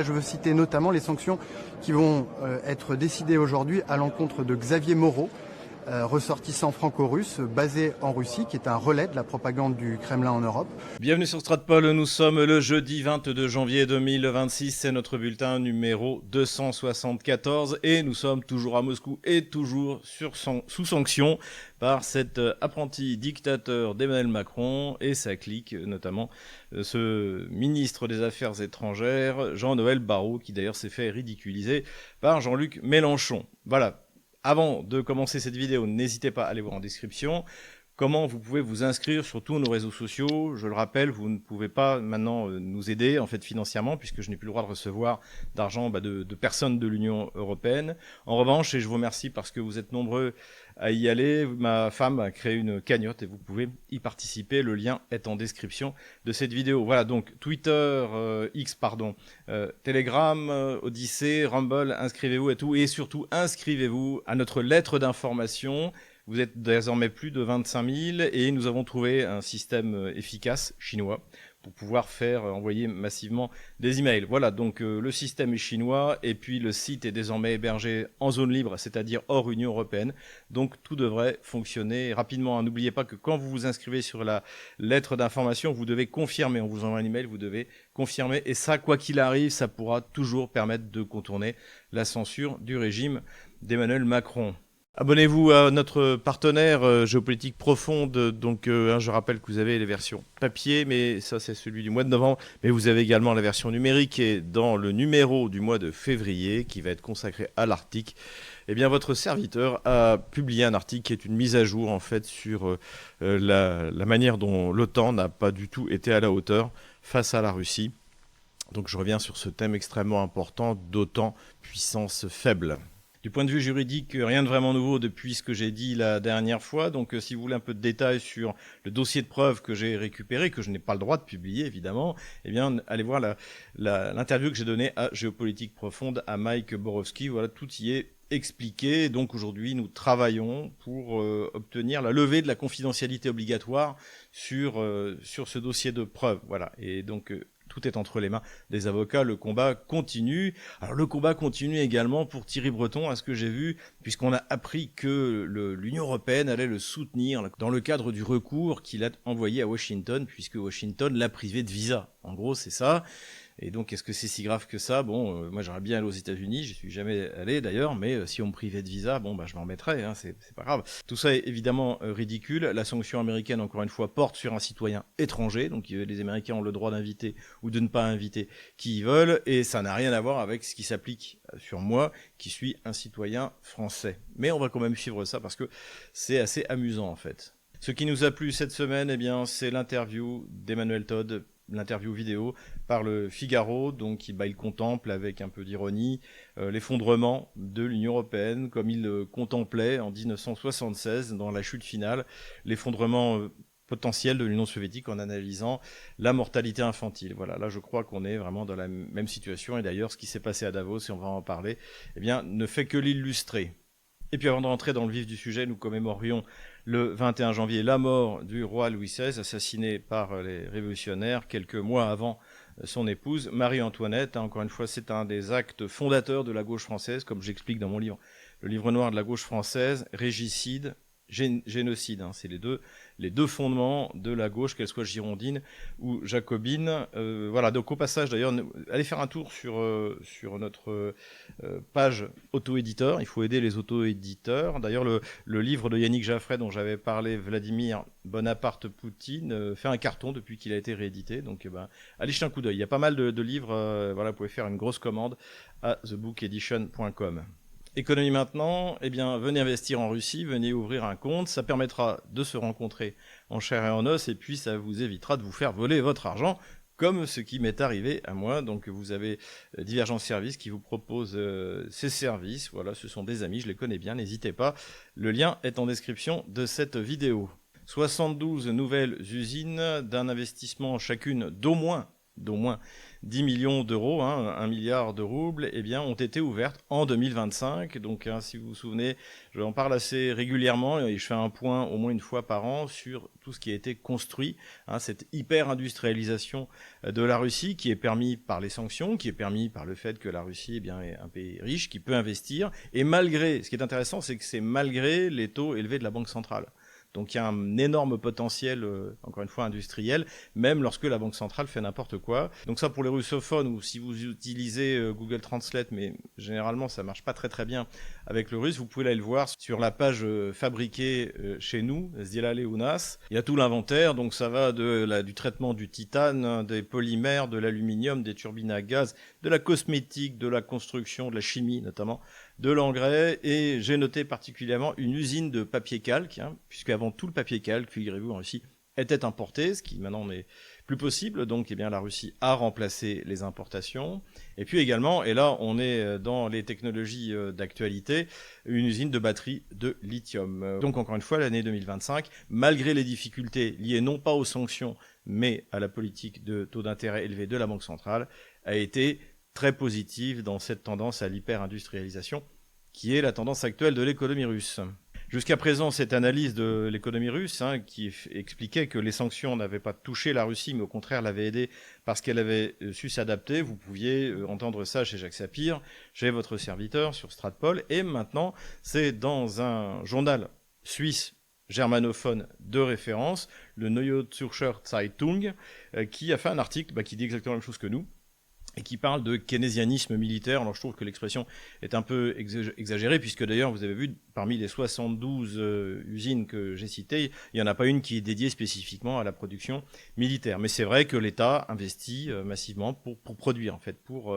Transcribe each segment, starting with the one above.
Je veux citer notamment les sanctions qui vont être décidées aujourd'hui à l'encontre de Xavier Moreau, ressortissant franco-russe basé en Russie, qui est un relais de la propagande du Kremlin en Europe. Bienvenue sur Stratpol, nous sommes le jeudi 22 janvier 2026, c'est notre bulletin numéro 274 et nous sommes toujours à Moscou et toujours sous sanction par cet apprenti dictateur d'Emmanuel Macron et sa clique, notamment ce ministre des Affaires étrangères, Jean-Noël Barrot, qui d'ailleurs s'est fait ridiculiser par Jean-Luc Mélenchon. Voilà. Avant de commencer cette vidéo, n'hésitez pas à aller voir en description comment vous pouvez vous inscrire sur tous nos réseaux sociaux. Je le rappelle, vous ne pouvez pas maintenant nous aider en fait financièrement puisque je n'ai plus le droit de recevoir d'argent de personnes de l'Union européenne. En revanche, et je vous remercie parce que vous êtes nombreux à y aller, ma femme a créé une cagnotte et vous pouvez y participer. Le lien est en description de cette vidéo. Voilà, donc Twitter, Telegram, Odyssée, Rumble, inscrivez-vous et tout. Et surtout, inscrivez-vous à notre lettre d'information. Vous êtes désormais plus de 25 000 et nous avons trouvé un système efficace chinois pour pouvoir envoyer massivement des emails. Voilà, donc le système est chinois et puis le site est désormais hébergé en zone libre, c'est-à-dire hors Union européenne. Donc tout devrait fonctionner rapidement. N'oubliez pas que quand vous vous inscrivez sur la lettre d'information, vous devez confirmer. On vous envoie un email, vous devez confirmer. Et ça, quoi qu'il arrive, ça pourra toujours permettre de contourner la censure du régime d'Emmanuel Macron. Abonnez-vous à notre partenaire Géopolitique Profonde, donc je rappelle que vous avez les versions papier, mais ça c'est celui du mois de novembre, mais vous avez également la version numérique et dans le numéro du mois de février qui va être consacré à l'Arctique, eh bien votre serviteur a publié un article qui est une mise à jour en fait sur la manière dont l'OTAN n'a pas du tout été à la hauteur face à la Russie. Donc je reviens sur ce thème extrêmement important d'OTAN puissance faible. Du point de vue juridique, rien de vraiment nouveau depuis ce que j'ai dit la dernière fois. Donc, si vous voulez un peu de détails sur le dossier de preuves que j'ai récupéré, que je n'ai pas le droit de publier, évidemment, eh bien, allez voir l'interview que j'ai donnée à Géopolitique Profonde, à Mike Borowski. Voilà, tout y est expliqué. Donc, aujourd'hui, nous travaillons pour obtenir la levée de la confidentialité obligatoire sur ce dossier de preuves. Voilà. Et donc, tout est entre les mains des avocats, le combat continue. Alors le combat continue également pour Thierry Breton, à ce que j'ai vu, puisqu'on a appris que l'Union européenne allait le soutenir dans le cadre du recours qu'il a envoyé à Washington, puisque Washington l'a privé de visa. En gros, c'est ça. Et donc, est-ce que c'est si grave que ça? Bon, moi j'aimerais bien aller aux États-Unis, j'y suis jamais allé d'ailleurs, mais si on me privait de visa, bon, bah, je m'en remettrais, hein, c'est pas grave. Tout ça est évidemment ridicule. La sanction américaine, encore une fois, porte sur un citoyen étranger, donc les Américains ont le droit d'inviter ou de ne pas inviter qui ils veulent, et ça n'a rien à voir avec ce qui s'applique sur moi, qui suis un citoyen français. Mais on va quand même suivre ça parce que c'est assez amusant en fait. Ce qui nous a plu cette semaine, eh bien, c'est l'interview d'Emmanuel Todd, l'interview vidéo par le Figaro, donc il contemple avec un peu d'ironie l'effondrement de l'Union européenne comme il contemplait en 1976 dans la chute finale, l'effondrement potentiel de l'Union soviétique en analysant la mortalité infantile. Voilà, là je crois qu'on est vraiment dans la même situation et d'ailleurs ce qui s'est passé à Davos, et on va en parler, eh bien, ne fait que l'illustrer. Et puis avant de rentrer dans le vif du sujet, nous commémorions le 21 janvier la mort du roi Louis XVI, assassiné par les révolutionnaires quelques mois avant son épouse Marie-Antoinette. Encore une fois, c'est un des actes fondateurs de la gauche française, comme j'explique dans mon livre, le livre noir de la gauche française, régicide, génocide, hein, c'est les deux fondements de la gauche, qu'elle soit girondine ou jacobine. Voilà, donc au passage d'ailleurs, allez faire un tour sur notre page auto-éditeur, il faut aider les auto-éditeurs. D'ailleurs, le livre de Yannick Jaffray dont j'avais parlé, Vladimir Bonaparte Poutine, fait un carton depuis qu'il a été réédité, donc allez jeter un coup d'œil. Il y a pas mal de livres, voilà, vous pouvez faire une grosse commande à thebookedition.com. Économie maintenant, eh bien, venez investir en Russie, venez ouvrir un compte, ça permettra de se rencontrer en chair et en os, et puis ça vous évitera de vous faire voler votre argent, comme ce qui m'est arrivé à moi. Donc vous avez Divergence Service qui vous propose ces services, voilà, ce sont des amis, je les connais bien, n'hésitez pas, le lien est en description de cette vidéo. 72 nouvelles usines d'un investissement chacune d'au moins 10 millions d'euros, 1 milliard de roubles, eh bien, ont été ouvertes en 2025. Donc, si vous vous souvenez, j'en parle assez régulièrement et je fais un point au moins une fois par an sur tout ce qui a été construit, cette hyper-industrialisation de la Russie qui est permis par les sanctions, qui est permis par le fait que la Russie est un pays riche qui peut investir. Et ce qui est intéressant, c'est que c'est malgré les taux élevés de la Banque centrale. Donc il y a un énorme potentiel, encore une fois, industriel, même lorsque la Banque centrale fait n'importe quoi. Donc ça, pour les russophones, ou si vous utilisez Google Translate, mais généralement ça marche pas très très bien avec le russe, vous pouvez aller le voir sur la page fabriquée chez nous, Zdielale u nas. Il y a tout l'inventaire, donc ça va du traitement du titane, des polymères, de l'aluminium, des turbines à gaz, de la cosmétique, de la construction, de la chimie notamment, de l'engrais, et j'ai noté particulièrement une usine de papier calque, puisqu'avant tout le papier calque, figurez-vous, en Russie, était importé, ce qui maintenant n'est plus possible. Donc la Russie a remplacé les importations. Et puis également, et là on est dans les technologies d'actualité, une usine de batterie de lithium. Donc encore une fois, l'année 2025, malgré les difficultés liées non pas aux sanctions, mais à la politique de taux d'intérêt élevé de la Banque centrale, a été très positive dans cette tendance à l'hyper-industrialisation, qui est la tendance actuelle de l'économie russe. Jusqu'à présent, cette analyse de l'économie russe, qui expliquait que les sanctions n'avaient pas touché la Russie, mais au contraire l'avaient aidée parce qu'elle avait su s'adapter, vous pouviez entendre ça chez Jacques Sapir, chez votre serviteur sur Stratpol, et maintenant c'est dans un journal suisse germanophone de référence, le Neue Zürcher Zeitung, qui a fait un article qui dit exactement la même chose que nous, et qui parle de keynésianisme militaire. Alors je trouve que l'expression est un peu exagérée, puisque d'ailleurs vous avez vu, parmi les 72 usines que j'ai citées, il n'y en a pas une qui est dédiée spécifiquement à la production militaire. Mais c'est vrai que l'État investit massivement pour produire, en fait, pour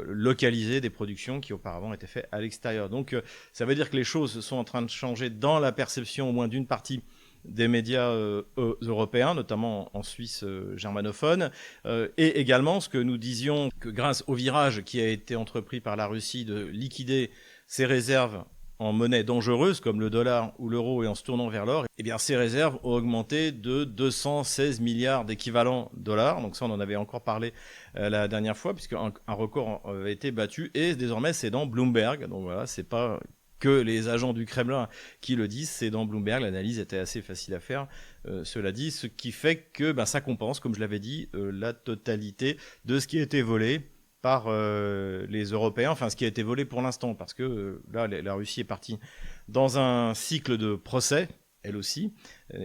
localiser des productions qui auparavant étaient faites à l'extérieur. Donc ça veut dire que les choses sont en train de changer dans la perception au moins d'une partie des médias européens, notamment en Suisse germanophone, et également ce que nous disions, que grâce au virage qui a été entrepris par la Russie de liquider ses réserves en monnaie dangereuse comme le dollar ou l'euro et en se tournant vers l'or, eh bien ces réserves ont augmenté de 216 milliards d'équivalents dollars. Donc ça, on en avait encore parlé la dernière fois, puisque un record a été battu, et désormais c'est dans Bloomberg. Donc voilà, c'est pas que les agents du Kremlin qui le disent, c'est dans Bloomberg. L'analyse était assez facile à faire, cela dit, ce qui fait que ça compense, comme je l'avais dit, la totalité de ce qui a été volé par les Européens, enfin ce qui a été volé pour l'instant, parce que là la Russie est partie dans un cycle de procès, elle aussi,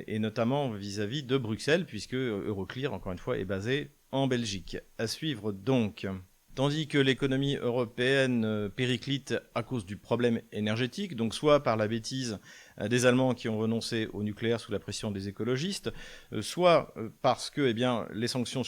et notamment vis-à-vis de Bruxelles, puisque Euroclear, encore une fois, est basé en Belgique. À suivre donc. Tandis que l'économie européenne périclite à cause du problème énergétique, donc soit par la bêtise des Allemands qui ont renoncé au nucléaire sous la pression des écologistes, soit parce que les sanctions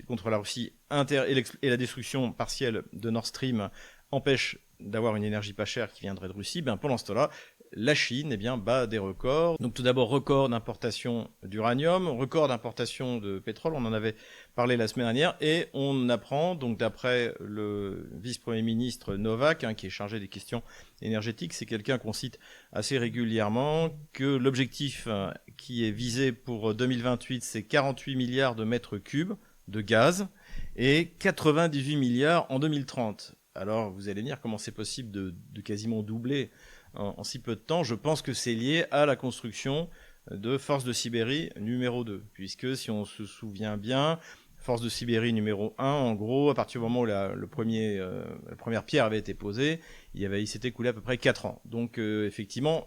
contre la Russie et la destruction partielle de Nord Stream empêchent d'avoir une énergie pas chère qui viendrait de Russie. Pendant ce temps-là, la Chine bat des records. Donc tout d'abord, record d'importation d'uranium, record d'importation de pétrole, on en avait parlé la semaine dernière, et on apprend, donc d'après le vice-premier ministre Novak, qui est chargé des questions énergétiques, c'est quelqu'un qu'on cite assez régulièrement, que l'objectif qui est visé pour 2028, c'est 48 milliards de mètres cubes de gaz, et 98 milliards en 2030. Alors vous allez me dire comment c'est possible de quasiment doubler en si peu de temps. Je pense que c'est lié à la construction de Force de Sibérie numéro 2, puisque si on se souvient bien, Force de Sibérie numéro 1, en gros, à partir du moment où la première pierre avait été posée, il s'était écoulé à peu près 4 ans. Donc effectivement,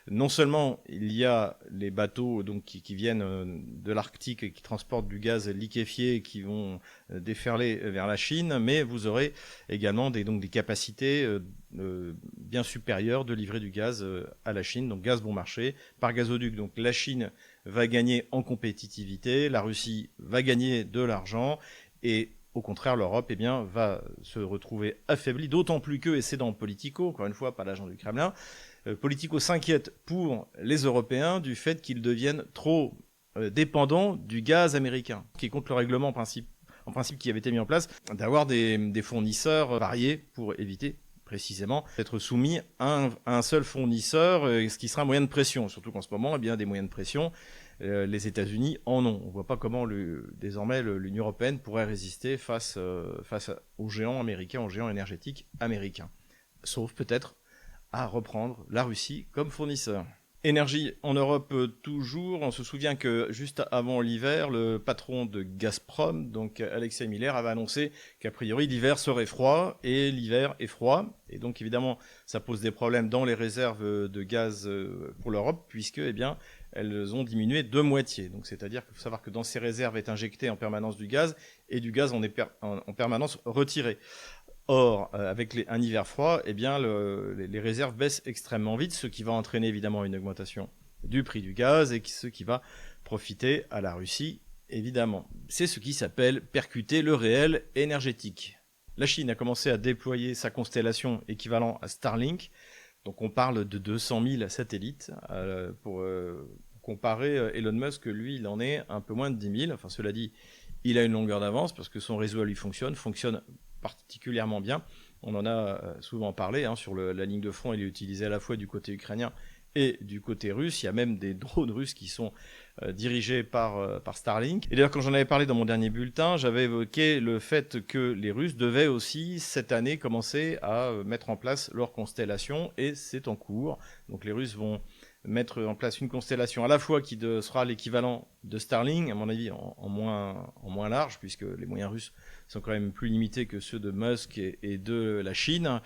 non seulement il y a les bateaux qui viennent de l'Arctique et qui transportent du gaz liquéfié qui vont déferler vers la Chine, mais vous aurez également des capacités bien supérieures de livrer du gaz à la Chine, donc gaz bon marché, par gazoduc. Donc la Chine va gagner en compétitivité, la Russie va gagner de l'argent, et au contraire, l'Europe va se retrouver affaiblie, d'autant plus que, et c'est dans Politico, encore une fois, pas l'agent du Kremlin, Politico s'inquiète pour les Européens du fait qu'ils deviennent trop dépendants du gaz américain, qui est contre le règlement en principe qui avait été mis en place, d'avoir des fournisseurs variés pour éviter précisément d'être soumis à un seul fournisseur, ce qui sera un moyen de pression, surtout qu'en ce moment, des moyens de pression, les États-Unis en ont. On ne voit pas comment désormais l'Union européenne pourrait résister face aux géants américains, aux géants énergétiques américains. Sauf peut-être à reprendre la Russie comme fournisseur. Énergie en Europe toujours. On se souvient que juste avant l'hiver, le patron de Gazprom, donc Alexei Miller, avait annoncé qu'a priori l'hiver serait froid, et l'hiver est froid. Et donc évidemment, ça pose des problèmes dans les réserves de gaz pour l'Europe, puisque elles ont diminué de moitié. Donc c'est-à-dire qu'il faut savoir que dans ces réserves est injecté en permanence du gaz, et du gaz en permanence retiré. Or, avec un hiver froid, les réserves baissent extrêmement vite, ce qui va entraîner évidemment une augmentation du prix du gaz et ce qui va profiter à la Russie, évidemment. C'est ce qui s'appelle percuter le réel énergétique. La Chine a commencé à déployer sa constellation équivalent à Starlink. Donc on parle de 200 000 satellites. Pour comparer, Elon Musk, lui, il en est un peu moins de 10 000. Enfin, cela dit, il a une longueur d'avance parce que son réseau, lui, fonctionne particulièrement bien. On en a souvent parlé sur la ligne de front. Il est utilisé à la fois du côté ukrainien et du côté russe. Il y a même des drones russes qui sont dirigés par Starlink. Et d'ailleurs, quand j'en avais parlé dans mon dernier bulletin, j'avais évoqué le fait que les Russes devaient aussi, cette année, commencer à mettre en place leur constellation, et c'est en cours. Donc les Russes vont mettre en place une constellation à la fois qui sera l'équivalent de Starlink, à mon avis en moins large, puisque les moyens russes sont quand même plus limités que ceux de Musk et de la Chine,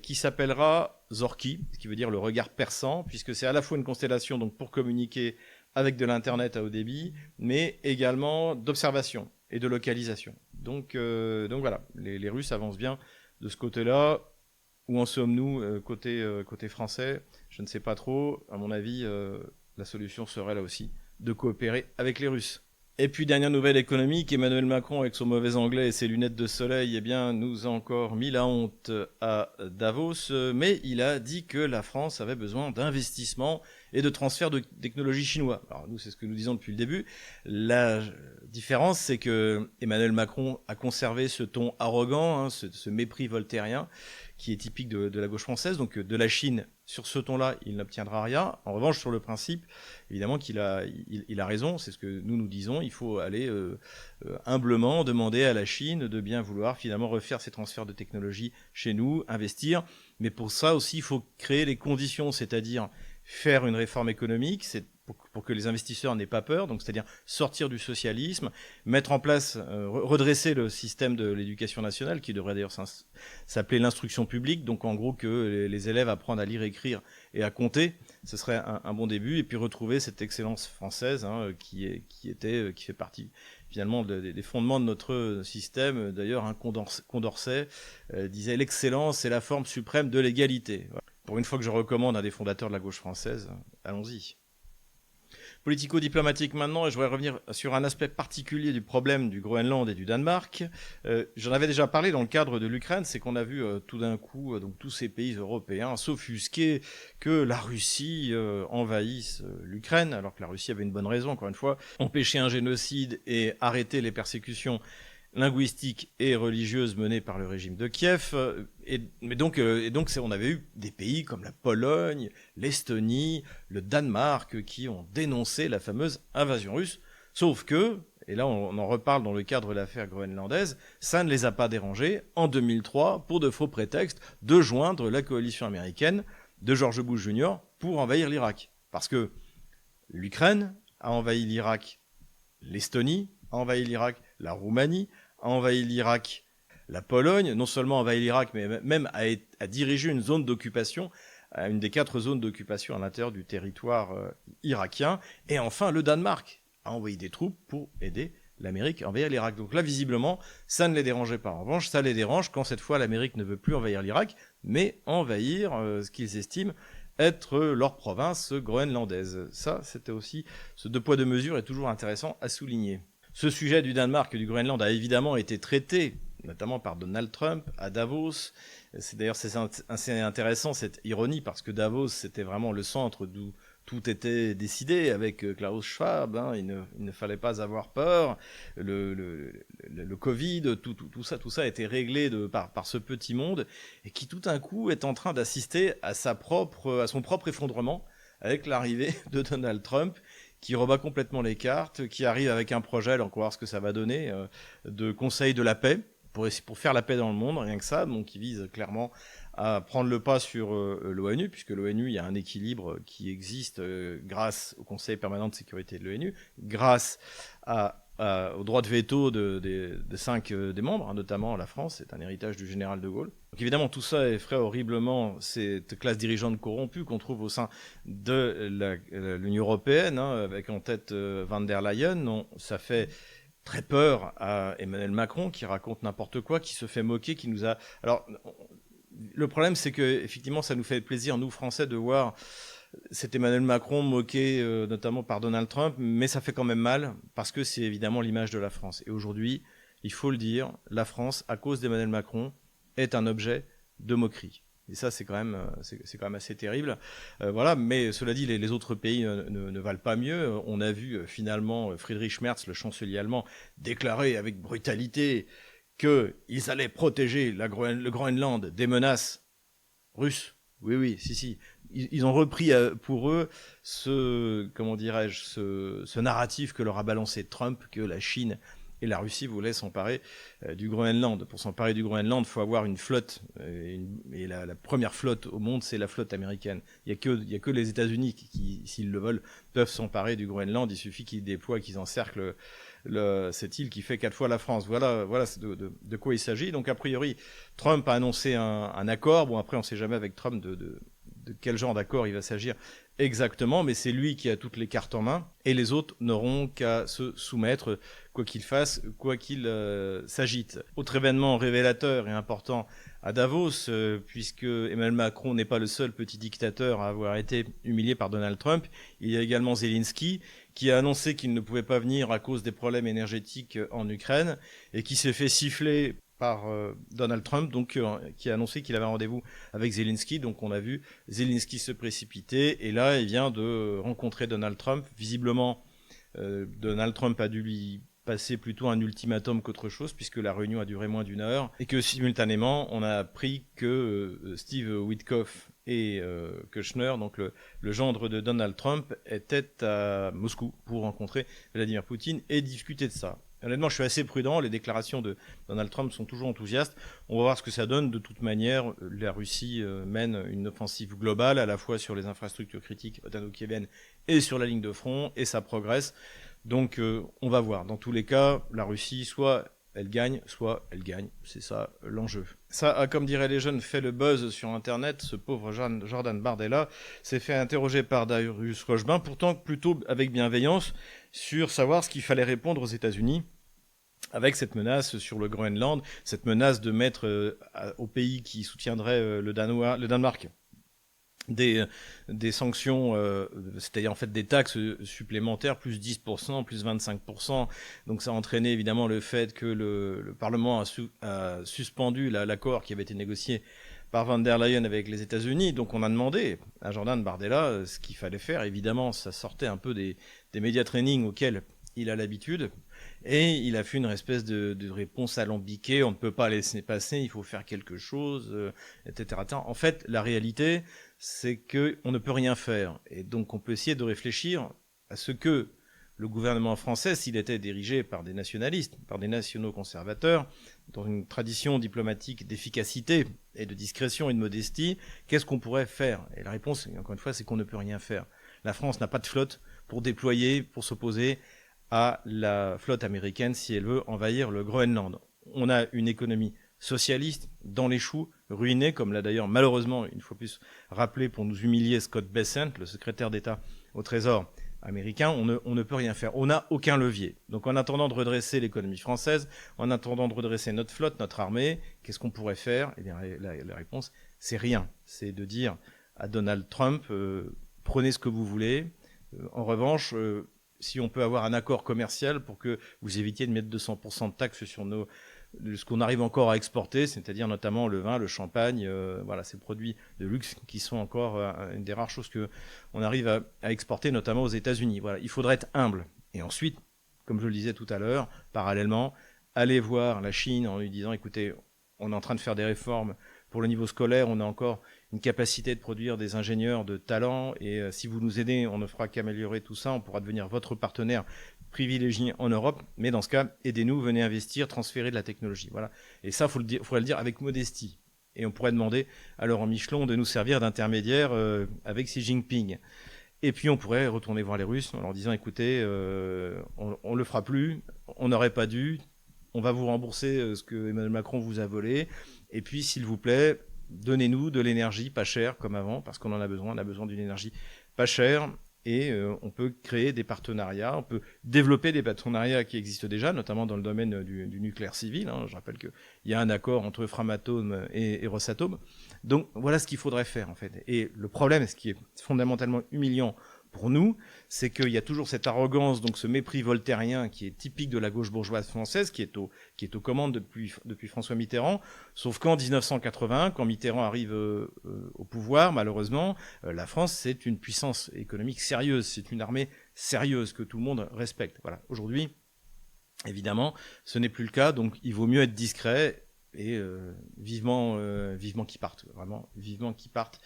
qui s'appellera Zorki, ce qui veut dire le regard perçant, puisque c'est à la fois une constellation donc pour communiquer avec de l'internet à haut débit, mais également d'observation et de localisation. Donc voilà, les Russes avancent bien de ce côté-là. Où en sommes-nous côté français? Je ne sais pas trop. À mon avis, la solution serait là aussi de coopérer avec les Russes. Et puis, dernière nouvelle économique, Emmanuel Macron, avec son mauvais anglais et ses lunettes de soleil, nous a encore mis la honte à Davos, mais il a dit que la France avait besoin d'investissements et de transfert de technologies chinois. Alors nous, c'est ce que nous disons depuis le début. La différence, c'est que Emmanuel Macron a conservé ce ton arrogant, ce mépris voltairien, qui est typique de la gauche française. Donc de la Chine, sur ce ton-là, il n'obtiendra rien. En revanche, sur le principe, évidemment qu'il a raison, c'est ce que nous disons, il faut aller humblement demander à la Chine de bien vouloir finalement refaire ces transferts de technologie chez nous, investir. Mais pour ça aussi, il faut créer les conditions, c'est-à-dire faire une réforme économique, c'est pour que les investisseurs n'aient pas peur, donc c'est-à-dire sortir du socialisme, mettre en place, redresser le système de l'éducation nationale, qui devrait d'ailleurs s'appeler l'instruction publique, donc en gros que les élèves apprennent à lire, écrire et à compter, ce serait un bon début, et puis retrouver cette excellence française qui fait partie finalement des fondements de notre système. D'ailleurs, Condorcet disait « L'excellence est la forme suprême de l'égalité ». Pour une fois que je recommande un des fondateurs de la gauche française, allons-y. Politico-diplomatique maintenant, et je voudrais revenir sur un aspect particulier du problème du Groenland et du Danemark. J'en avais déjà parlé dans le cadre de l'Ukraine, c'est qu'on a vu tout d'un coup donc tous ces pays européens s'offusquer que la Russie envahisse l'Ukraine, alors que la Russie avait une bonne raison, encore une fois, empêcher un génocide et arrêter les persécutions linguistique et religieuse menée par le régime de Kiev. Donc on avait eu des pays comme la Pologne, l'Estonie, le Danemark qui ont dénoncé la fameuse invasion russe. Sauf que, et là on en reparle dans le cadre de l'affaire groenlandaise, ça ne les a pas dérangés en 2003 pour de faux prétextes de joindre la coalition américaine de George Bush Jr. pour envahir l'Irak. Parce que l'Ukraine a envahi l'Irak, l'Estonie a envahi l'Irak, la Roumanie a envahi l'Irak, la Pologne, non seulement a envahi l'Irak, mais même a dirigé une zone d'occupation, une des 4 zones d'occupation à l'intérieur du territoire irakien. Et enfin, le Danemark a envoyé des troupes pour aider l'Amérique à envahir l'Irak. Donc là, visiblement, ça ne les dérangeait pas. En revanche, ça les dérange quand cette fois l'Amérique ne veut plus envahir l'Irak, mais envahir ce qu'ils estiment être leur province groenlandaise. Ça, c'était aussi, ce 2 poids 2 mesures est toujours intéressant à souligner. Ce sujet du Danemark et du Groenland a évidemment été traité, notamment par Donald Trump, à Davos. C'est d'ailleurs assez intéressant cette ironie, parce que Davos, c'était vraiment le centre d'où tout était décidé avec Klaus Schwab. Il ne fallait pas avoir peur. Le Covid, tout ça a été réglé par ce petit monde, et qui tout d'un coup est en train d'assister à son propre effondrement avec l'arrivée de Donald Trump, qui rebat complètement les cartes, qui arrive avec un projet, donc on va voir ce que ça va donner, de conseil de la paix, pour faire la paix dans le monde, rien que ça, donc qui vise clairement à prendre le pas sur l'ONU, puisque l'ONU, il y a un équilibre qui existe grâce au Conseil permanent de sécurité de l'ONU, grâce au droit de veto de 5 des membres, hein, notamment la France, c'est un héritage du général de Gaulle. Donc évidemment, tout ça effraie horriblement cette classe dirigeante corrompue qu'on trouve au sein de l'Union européenne, hein, avec en tête Van der Leyen. Non, ça fait très peur à Emmanuel Macron, qui raconte n'importe quoi, qui se fait moquer, qui nous a... Alors, le problème, c'est que effectivement, ça nous fait plaisir, nous, Français, de voir cet Emmanuel Macron moqué notamment par Donald Trump, mais ça fait quand même mal, parce que c'est évidemment l'image de la France. Et aujourd'hui, il faut le dire, la France, à cause d'Emmanuel Macron, est un objet de moquerie. Et ça, c'est quand même assez terrible. Voilà, mais cela dit, les autres pays ne valent pas mieux. On a vu finalement Friedrich Merz, le chancelier allemand, déclarer avec brutalité qu'ils allaient protéger le Groenland des menaces russes. Oui, si. Ils ont repris pour eux ce narratif que leur a balancé Trump, que la Chine et la Russie voulaient s'emparer du Groenland. Pour s'emparer du Groenland, il faut avoir une flotte. Et la première flotte au monde, c'est la flotte américaine. Il n'y a que les États-Unis qui, s'ils le veulent, peuvent s'emparer du Groenland. Il suffit qu'ils déploient, qu'ils encerclent cette île qui fait 4 fois la France. Voilà de quoi il s'agit. Donc, a priori, Trump a annoncé un accord. Bon, après, on ne sait jamais avec Trump de quel genre d'accord il va s'agir exactement, mais c'est lui qui a toutes les cartes en main, et les autres n'auront qu'à se soumettre, quoi qu'il fasse, quoi qu'il s'agite. Autre événement révélateur et important à Davos, puisque Emmanuel Macron n'est pas le seul petit dictateur à avoir été humilié par Donald Trump, il y a également Zelensky, qui a annoncé qu'il ne pouvait pas venir à cause des problèmes énergétiques en Ukraine, et qui s'est fait siffler par Donald Trump, donc qui a annoncé qu'il avait un rendez-vous avec Zelensky. Donc on a vu Zelensky se précipiter, et là il vient de rencontrer Donald Trump. Visiblement, Donald Trump a dû lui passer plutôt un ultimatum qu'autre chose, puisque la réunion a duré moins d'1 heure, et que simultanément on a appris que Steve Witkoff et Kushner, donc le gendre de Donald Trump, étaient à Moscou pour rencontrer Vladimir Poutine et discuter de ça. Honnêtement, je suis assez prudent. Les déclarations de Donald Trump sont toujours enthousiastes. On va voir ce que ça donne. De toute manière, la Russie mène une offensive globale, à la fois sur les infrastructures critiques otano-kieviennes et sur la ligne de front, et ça progresse. Donc, on va voir. Dans tous les cas, la Russie, soit elle gagne, soit elle gagne. C'est ça l'enjeu. Ça a, comme diraient les jeunes, fait le buzz sur Internet. Ce pauvre Jordan Bardella s'est fait interroger par Darius Rochebin, pourtant plutôt avec bienveillance, sur savoir ce qu'il fallait répondre aux États-Unis avec cette menace sur le Groenland, cette menace de mettre au pays qui soutiendrait le Danemark des sanctions, c'est-à-dire en fait des taxes supplémentaires, plus 10%, plus 25%. Donc ça a entraîné évidemment le fait que le Parlement a suspendu l'accord qui avait été négocié par Van der Leyen avec les États-Unis. Donc on a demandé à Jordan Bardella ce qu'il fallait faire. Évidemment, ça sortait un peu des média training auxquels il a l'habitude. Et il a fait une espèce de réponse alambiquée, on ne peut pas laisser passer, il faut faire quelque chose, etc. En fait, la réalité, c'est qu'on ne peut rien faire. Et donc on peut essayer de réfléchir à ce que le gouvernement français, s'il était dirigé par des nationalistes, par des nationaux conservateurs, dans une tradition diplomatique d'efficacité et de discrétion et de modestie, qu'est-ce qu'on pourrait faire? Et la réponse, encore une fois, c'est qu'on ne peut rien faire. La France n'a pas de flotte pour déployer, pour s'opposer à la flotte américaine si elle veut envahir le Groenland. On a une économie socialiste dans les choux, ruinée, comme l'a d'ailleurs malheureusement, une fois plus, rappelé pour nous humilier Scott Bessent, le secrétaire d'État au Trésor américain. On ne peut rien faire. On n'a aucun levier. Donc en attendant de redresser l'économie française, en attendant de redresser notre flotte, notre armée, qu'est-ce qu'on pourrait faire? Eh bien, la réponse, c'est rien. C'est de dire à Donald Trump, prenez ce que vous voulez. En revanche, si on peut avoir un accord commercial pour que vous évitiez de mettre 200% de taxes sur ce qu'on arrive encore à exporter, c'est-à-dire notamment le vin, le champagne, voilà, ces produits de luxe qui sont encore une des rares choses qu'on arrive à exporter, notamment aux États-Unis. Voilà, il faudrait être humble. Et ensuite, comme je le disais tout à l'heure, parallèlement, aller voir la Chine en lui disant, écoutez, on est en train de faire des réformes pour le niveau scolaire, on a encore une capacité de produire des ingénieurs de talent. Et si vous nous aidez, on ne fera qu'améliorer tout ça. On pourra devenir votre partenaire privilégié en Europe. Mais dans ce cas, aidez-nous, venez investir, transférer de la technologie. Voilà. Et ça, il faudrait le dire avec modestie. Et on pourrait demander à Laurent Michelon de nous servir d'intermédiaire avec Xi Jinping. Et puis on pourrait retourner voir les Russes en leur disant, écoutez, on le fera plus, on n'aurait pas dû, on va vous rembourser ce que Emmanuel Macron vous a volé. Et puis, s'il vous plaît, donnez-nous de l'énergie pas chère comme avant, parce qu'on en a besoin. On a besoin d'une énergie pas chère. Et on peut créer des partenariats, on peut développer des partenariats qui existent déjà, notamment dans le domaine du nucléaire civil. Je rappelle qu'il y a un accord entre Framatome et Rosatom. Donc voilà ce qu'il faudrait faire en fait. Et le problème, ce qui est fondamentalement humiliant pour nous, c'est qu'il y a toujours cette arrogance, donc ce mépris voltairien qui est typique de la gauche bourgeoise française, qui est aux commandes depuis François Mitterrand. Sauf qu'en 1981, quand Mitterrand arrive au pouvoir, malheureusement, la France, c'est une puissance économique sérieuse, c'est une armée sérieuse que tout le monde respecte. Voilà. Aujourd'hui, évidemment, ce n'est plus le cas, donc il vaut mieux être discret et vivement qu'ils partent, vraiment, vivement qu'ils partent.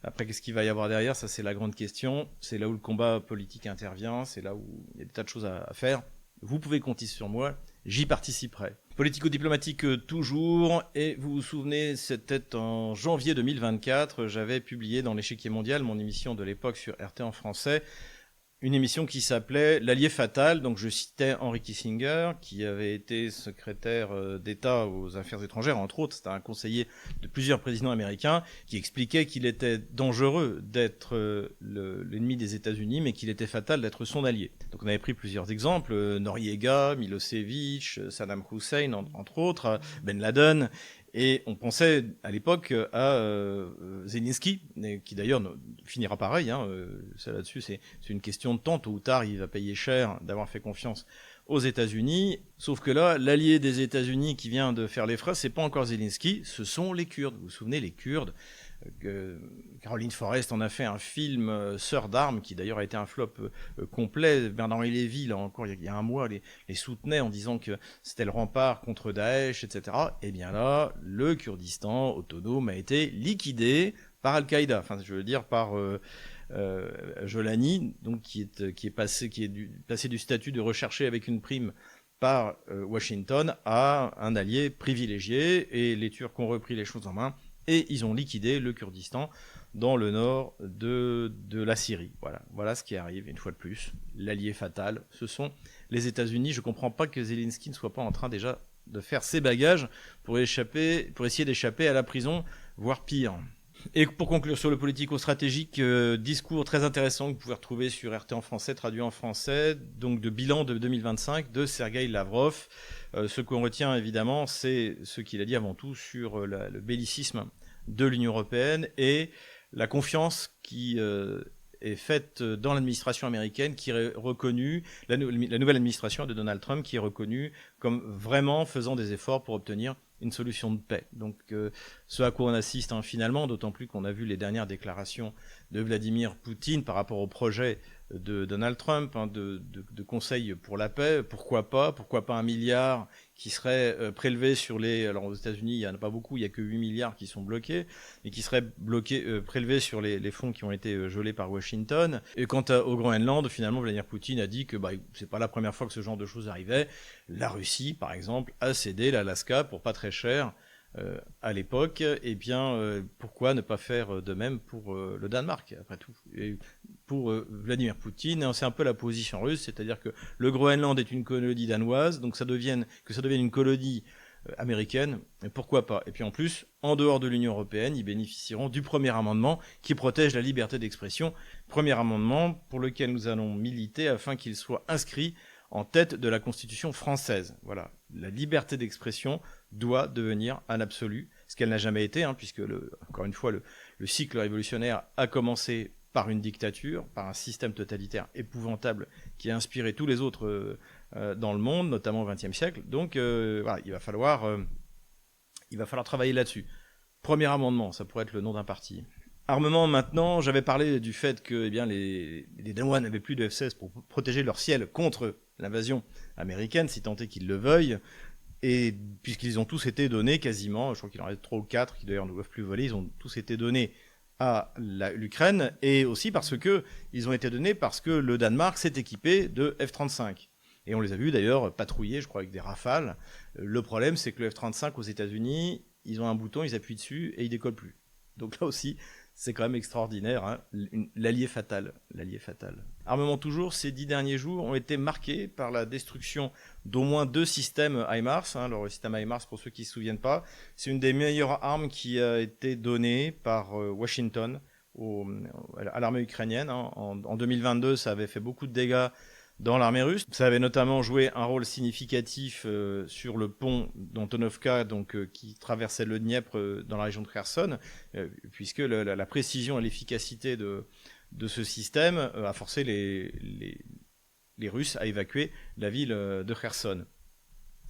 Après, qu'est-ce qu'il va y avoir derrière? Ça, c'est la grande question. C'est là où le combat politique intervient. C'est là où il y a des tas de choses à faire. Vous pouvez compter sur moi. J'y participerai. Politico-diplomatique toujours. Et vous vous souvenez, c'était en janvier 2024. J'avais publié dans l'Échiquier mondial, mon émission de l'époque sur RT en français, une émission qui s'appelait L'Allié fatal. Donc je citais Henry Kissinger, qui avait été secrétaire d'État aux Affaires étrangères, entre autres. C'était un conseiller de plusieurs présidents américains qui expliquait qu'il était dangereux d'être l'ennemi des États-Unis, mais qu'il était fatal d'être son allié. Donc on avait pris plusieurs exemples, Noriega, Milosevic, Saddam Hussein, entre autres, Ben Laden. Et on pensait à l'époque à Zelensky, qui d'ailleurs finira pareil. Ça là-dessus, c'est une question de temps. Tôt ou tard, il va payer cher d'avoir fait confiance aux États-Unis. Sauf que là, l'allié des États-Unis qui vient de faire les frais, c'est pas encore Zelensky, ce sont les Kurdes. Vous vous souvenez, les Kurdes. Caroline Forrest en a fait un film Sœurs d'armes qui d'ailleurs a été un flop complet. Bernard-Henri Lévy, là encore il y a un mois, les soutenait en disant que c'était le rempart contre Daesh, etc. Et bien là, le Kurdistan autonome a été liquidé par Al-Qaïda, enfin je veux dire par Jolani, donc qui est passé du statut de recherché avec une prime par Washington à un allié privilégié, et les Turcs ont repris les choses en main. Et ils ont liquidé le Kurdistan dans le nord de la Syrie. Voilà ce qui arrive, une fois de plus. L'allié fatal, ce sont les États-Unis. Je ne comprends pas que Zelensky ne soit pas en train déjà de faire ses bagages pour essayer d'échapper à la prison, voire pire. Et pour conclure sur le politico-stratégique, discours très intéressant que vous pouvez retrouver sur RT en français, traduit en français, donc de bilan de 2025 de Sergueï Lavrov. Ce qu'on retient évidemment, c'est ce qu'il a dit avant tout sur le bellicisme de l'Union européenne et la confiance qui est faite dans l'administration américaine, qui est reconnue, la nouvelle administration de Donald Trump, qui est reconnue comme vraiment faisant des efforts pour obtenir une solution de paix. Donc ce à quoi on assiste finalement, d'autant plus qu'on a vu les dernières déclarations de Vladimir Poutine par rapport au projet de Donald Trump, de conseil pour la paix. Pourquoi pas 1 milliard qui serait prélevé sur alors aux États-Unis il n'y en a pas beaucoup, il n'y a que 8 milliards qui sont bloqués, et qui seraient prélevés sur les fonds qui ont été gelés par Washington. Et quant au Groenland, finalement Vladimir Poutine a dit que c'est pas la première fois que ce genre de choses arrivait. La Russie par exemple a cédé l'Alaska pour pas très cher à l'époque. Et bien pourquoi ne pas faire de même pour le Danemark après tout? Et pour Vladimir Poutine, c'est un peu la position russe, c'est-à-dire que le Groenland est une colonie danoise, donc que ça devienne une colonie américaine, et pourquoi pas? Et puis en plus, en dehors de l'Union européenne, ils bénéficieront du premier amendement qui protège la liberté d'expression. Premier amendement pour lequel nous allons militer afin qu'il soit inscrit en tête de la Constitution française. Voilà, la liberté d'expression doit devenir un absolu, ce qu'elle n'a jamais été, puisque encore une fois, le cycle révolutionnaire a commencé par une dictature, par un système totalitaire épouvantable qui a inspiré tous les autres dans le monde, notamment au XXe siècle. Donc voilà, il va falloir travailler là-dessus. Premier amendement, ça pourrait être le nom d'un parti. Armement maintenant, j'avais parlé du fait que les Danois n'avaient plus de F-16 pour protéger leur ciel contre l'invasion américaine, si tant est qu'ils le veuillent. Et puisqu'ils ont tous été donnés quasiment, je crois qu'il en reste 3 ou 4 qui d'ailleurs ne doivent plus voler, ils ont tous été donnés à l'Ukraine, et aussi parce que ils ont été donnés parce que le Danemark s'est équipé de F-35. Et on les a vus d'ailleurs patrouiller, je crois, avec des Rafales. Le problème, c'est que le F-35 aux États-Unis, ils ont un bouton, ils appuient dessus et il décolle plus. Donc là aussi, c'est quand même extraordinaire, hein, l'allié fatal, l'allié fatal. Armement toujours, ces 10 derniers jours ont été marqués par la destruction d'au moins 2 systèmes HIMARS. Hein, le système HIMARS, pour ceux qui ne se souviennent pas, c'est une des meilleures armes qui a été donnée par Washington à l'armée ukrainienne. Hein. En 2022, ça avait fait beaucoup de dégâts dans l'armée russe. Ça avait notamment joué un rôle significatif sur le pont d'Antonovka, qui traversait le Dniepr dans la région de Kherson, puisque la précision et l'efficacité de ce système a forcé les Russes à évacuer la ville de Kherson.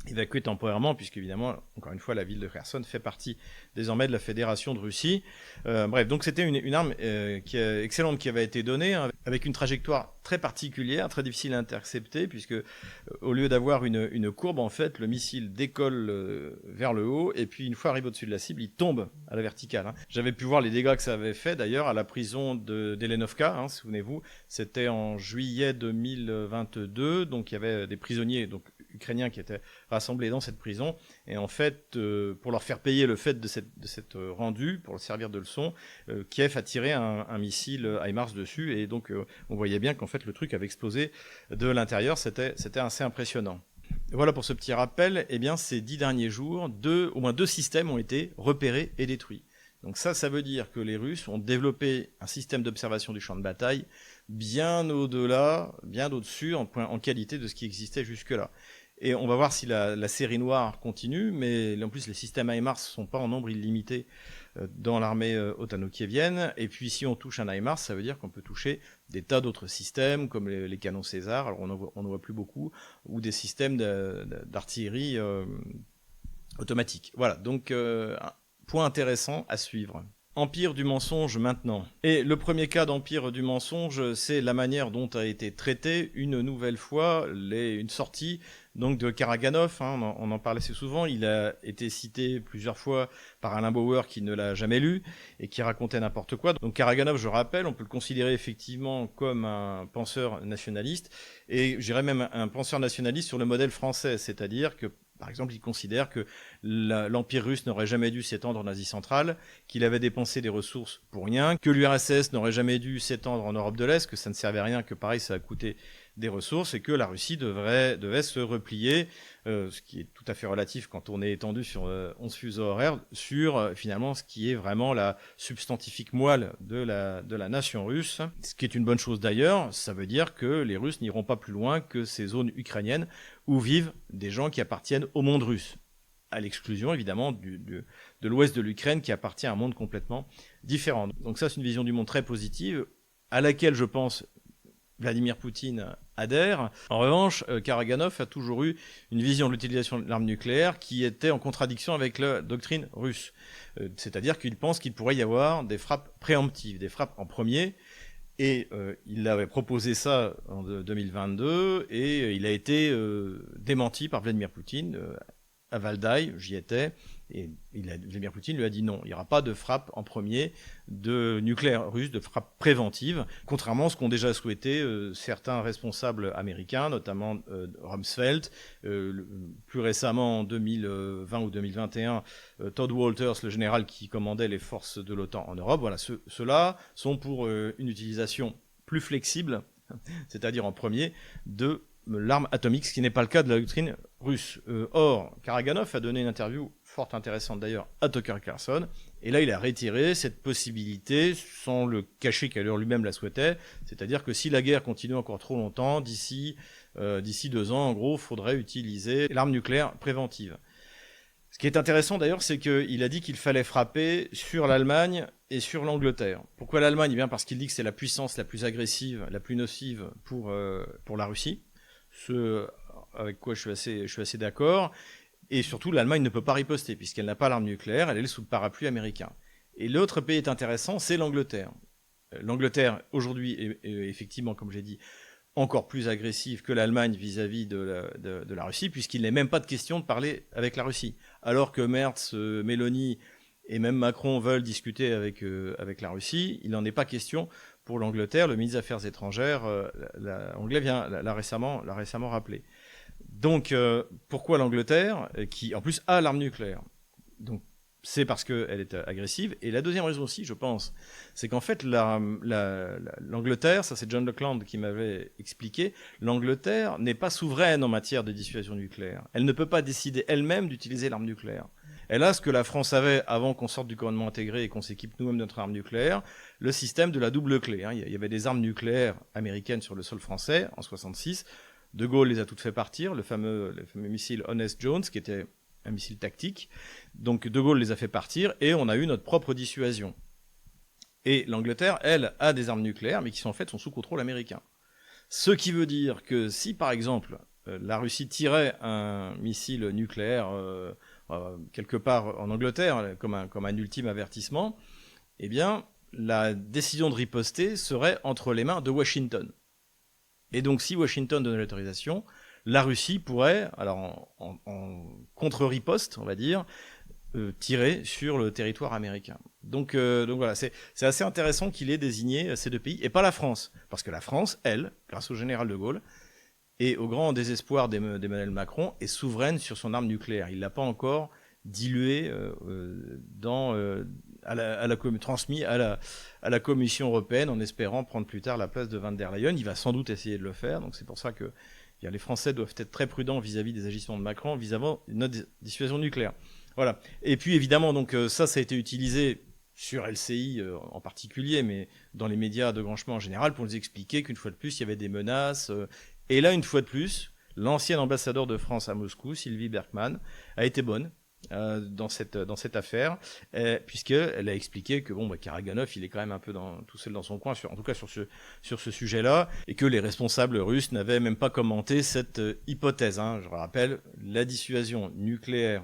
Évacuée temporairement, puisque évidemment, encore une fois, la ville de Kherson fait partie désormais de la Fédération de Russie. Bref, donc c'était une arme excellente qui avait été donnée, hein, avec une trajectoire très particulière, très difficile à intercepter, puisque au lieu d'avoir une courbe, en fait, le missile décolle vers le haut, et puis une fois arrivé au-dessus de la cible, il tombe à la verticale. Hein. J'avais pu voir les dégâts que ça avait fait, d'ailleurs, à la prison d'Elenovka, hein, souvenez-vous, c'était en juillet 2022, donc il y avait des prisonniers ukrainiens qui étaient rassemblés dans cette prison, et en fait, pour leur faire payer le fait de cette rendue, pour leur servir de leçon, Kiev a tiré un missile HIMARS dessus, et donc on voyait bien qu'en fait le truc avait explosé de l'intérieur, c'était assez impressionnant. Voilà pour ce petit rappel. Eh bien, ces 10 derniers jours, au moins 2 systèmes ont été repérés et détruits. Donc ça veut dire que les Russes ont développé un système d'observation du champ de bataille bien au-delà, bien au-dessus en qualité de ce qui existait jusque-là. Et on va voir si la série noire continue, mais en plus les systèmes HIMARS ne sont pas en nombre illimité dans l'armée otano-kievienne. Et puis si on touche un HIMARS, ça veut dire qu'on peut toucher des tas d'autres systèmes, comme les canons César, alors on n'en voit plus beaucoup, ou des systèmes d'artillerie automatique. Voilà, donc point intéressant à suivre. Empire du mensonge maintenant. Et le premier cas d'empire du mensonge, c'est la manière dont a été traitée une nouvelle fois une sortie donc de Karaganov. Hein, on en parle assez souvent. Il a été cité plusieurs fois par Alain Bauer qui ne l'a jamais lu et qui racontait n'importe quoi. Donc Karaganov, je rappelle, on peut le considérer effectivement comme un penseur nationaliste, et je dirais même un penseur nationaliste sur le modèle français, c'est-à-dire que par exemple, il considère que l'Empire russe n'aurait jamais dû s'étendre en Asie centrale, qu'il avait dépensé des ressources pour rien, que l'URSS n'aurait jamais dû s'étendre en Europe de l'Est, que ça ne servait à rien, que pareil, ça a coûté des ressources, et que la Russie devait se replier, ce qui est tout à fait relatif quand on est étendu sur 11 fuseaux horaires, sur finalement ce qui est vraiment la substantifique moelle de la nation russe. Ce qui est une bonne chose d'ailleurs, ça veut dire que les Russes n'iront pas plus loin que ces zones ukrainiennes où vivent des gens qui appartiennent au monde russe, à l'exclusion évidemment de l'ouest de l'Ukraine qui appartient à un monde complètement différent. Donc ça, c'est une vision du monde très positive, à laquelle je pense Vladimir Poutine adhère. En revanche, Karaganov a toujours eu une vision de l'utilisation de l'arme nucléaire qui était en contradiction avec la doctrine russe. C'est-à-dire qu'il pense qu'il pourrait y avoir des frappes préemptives, des frappes en premier. Et il avait proposé ça en 2022 et il a été démenti par Vladimir Poutine à Valdai, j'y étais, et Vladimir Poutine lui a dit non, il n'y aura pas de frappe en premier de nucléaire russe, de frappe préventive, contrairement à ce qu'ont déjà souhaité certains responsables américains, notamment Rumsfeld, plus récemment en 2020 ou 2021, Todd Walters, le général qui commandait les forces de l'OTAN en Europe. Voilà, ceux-là sont pour une utilisation plus flexible, c'est-à-dire en premier, de l'arme atomique, ce qui n'est pas le cas de la doctrine russe. Or, Karaganov a donné une interview fort intéressante d'ailleurs à Tucker Carlson, et là il a retiré cette possibilité sans le cacher qu'Allure lui-même la souhaitait, c'est-à-dire que si la guerre continue encore trop longtemps, d'ici 2 ans, en gros, il faudrait utiliser l'arme nucléaire préventive. Ce qui est intéressant d'ailleurs, c'est qu'il a dit qu'il fallait frapper sur l'Allemagne et sur l'Angleterre. Pourquoi l'Allemagne ? Eh bien parce qu'il dit que c'est la puissance la plus agressive, la plus nocive pour la Russie, ce avec quoi je suis assez d'accord. Et surtout, l'Allemagne ne peut pas riposter, puisqu'elle n'a pas l'arme nucléaire, elle est sous le parapluie américain. Et l'autre pays intéressant, c'est l'Angleterre. L'Angleterre, aujourd'hui, est effectivement, comme j'ai dit, encore plus agressive que l'Allemagne vis-à-vis de la Russie, puisqu'il n'est même pas de question de parler avec la Russie. Alors que Merz, Meloni et même Macron veulent discuter avec la Russie, il n'en est pas question pour l'Angleterre. Le ministre des Affaires étrangères anglais l'a récemment rappelé. Donc, pourquoi l'Angleterre, qui en plus a l'arme nucléaire? Donc, c'est parce qu'elle est agressive. Et la deuxième raison aussi, je pense, c'est qu'en fait, l'Angleterre, ça c'est John Lackland qui m'avait expliqué, l'Angleterre n'est pas souveraine en matière de dissuasion nucléaire. Elle ne peut pas décider elle-même d'utiliser l'arme nucléaire. Elle a ce que la France avait avant qu'on sorte du commandement intégré et qu'on s'équipe nous-mêmes de notre arme nucléaire, le système de la double clé. Il y avait des armes nucléaires américaines sur le sol français en 1966. De Gaulle les a toutes fait partir, le fameux missile Honest Jones, qui était un missile tactique. Donc De Gaulle les a fait partir et on a eu notre propre dissuasion. Et l'Angleterre, elle, a des armes nucléaires, mais qui en fait sont sous contrôle américain. Ce qui veut dire que si, par exemple, la Russie tirait un missile nucléaire quelque part en Angleterre, comme un ultime avertissement, eh bien, la décision de riposter serait entre les mains de Washington. Et donc, si Washington donnait l'autorisation, la Russie pourrait, alors en contre-riposte, on va dire, tirer sur le territoire américain. Donc voilà, c'est assez intéressant qu'il ait désigné ces deux pays, et pas la France. Parce que la France, elle, grâce au général de Gaulle, et au grand désespoir d'Emmanuel Macron, est souveraine sur son arme nucléaire. Il ne l'a pas encore diluée transmis à la Commission européenne en espérant prendre plus tard la place de Van der Leyen. Il va sans doute essayer de le faire, donc c'est pour ça que les Français doivent être très prudents vis-à-vis des agissements de Macron, vis-à-vis de notre dissuasion nucléaire. Voilà. Et puis évidemment, donc ça a été utilisé sur LCI en particulier, mais dans les médias de grand chemin en général, pour nous expliquer qu'une fois de plus, il y avait des menaces. Et là, une fois de plus, l'ancien ambassadeur de France à Moscou, Sylvie Berkman, a été bonne dans cette affaire, puisqu'elle a expliqué que Karaganov, il est quand même un peu tout seul dans son coin, en tout cas sur ce sujet-là, et que les responsables russes n'avaient même pas commenté cette hypothèse. Je rappelle, la dissuasion nucléaire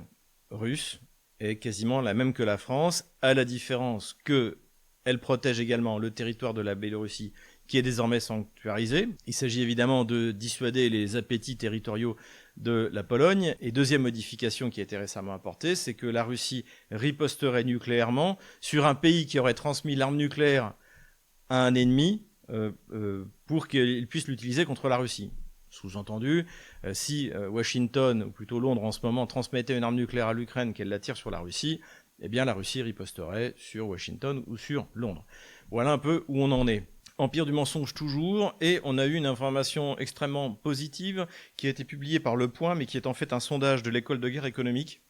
russe est quasiment la même que la France, à la différence qu'elle protège également le territoire de la Biélorussie, qui est désormais sanctuarisé. Il s'agit évidemment de dissuader les appétits territoriaux de la Pologne. Et deuxième modification qui a été récemment apportée, c'est que la Russie riposterait nucléairement sur un pays qui aurait transmis l'arme nucléaire à un ennemi pour qu'il puisse l'utiliser contre la Russie. Sous-entendu, si Washington, ou plutôt Londres en ce moment, transmettait une arme nucléaire à l'Ukraine, qu'elle la tire sur la Russie, eh bien la Russie riposterait sur Washington ou sur Londres. Voilà un peu où on en est. Empire du mensonge toujours, et on a eu une information extrêmement positive qui a été publiée par Le Point, mais qui est en fait un sondage de l'école de guerre économique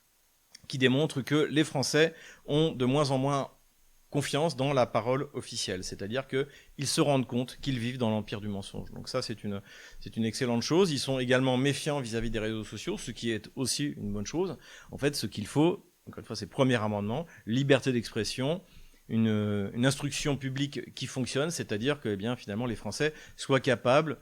qui démontre que les Français ont de moins en moins confiance dans la parole officielle, c'est-à-dire qu'ils se rendent compte qu'ils vivent dans l'empire du mensonge. Donc ça, c'est une excellente chose. Ils sont également méfiants vis-à-vis des réseaux sociaux, ce qui est aussi une bonne chose. En fait, ce qu'il faut, encore une fois, c'est le premier amendement, liberté d'expression, une instruction publique qui fonctionne, c'est-à-dire que finalement les Français soient capables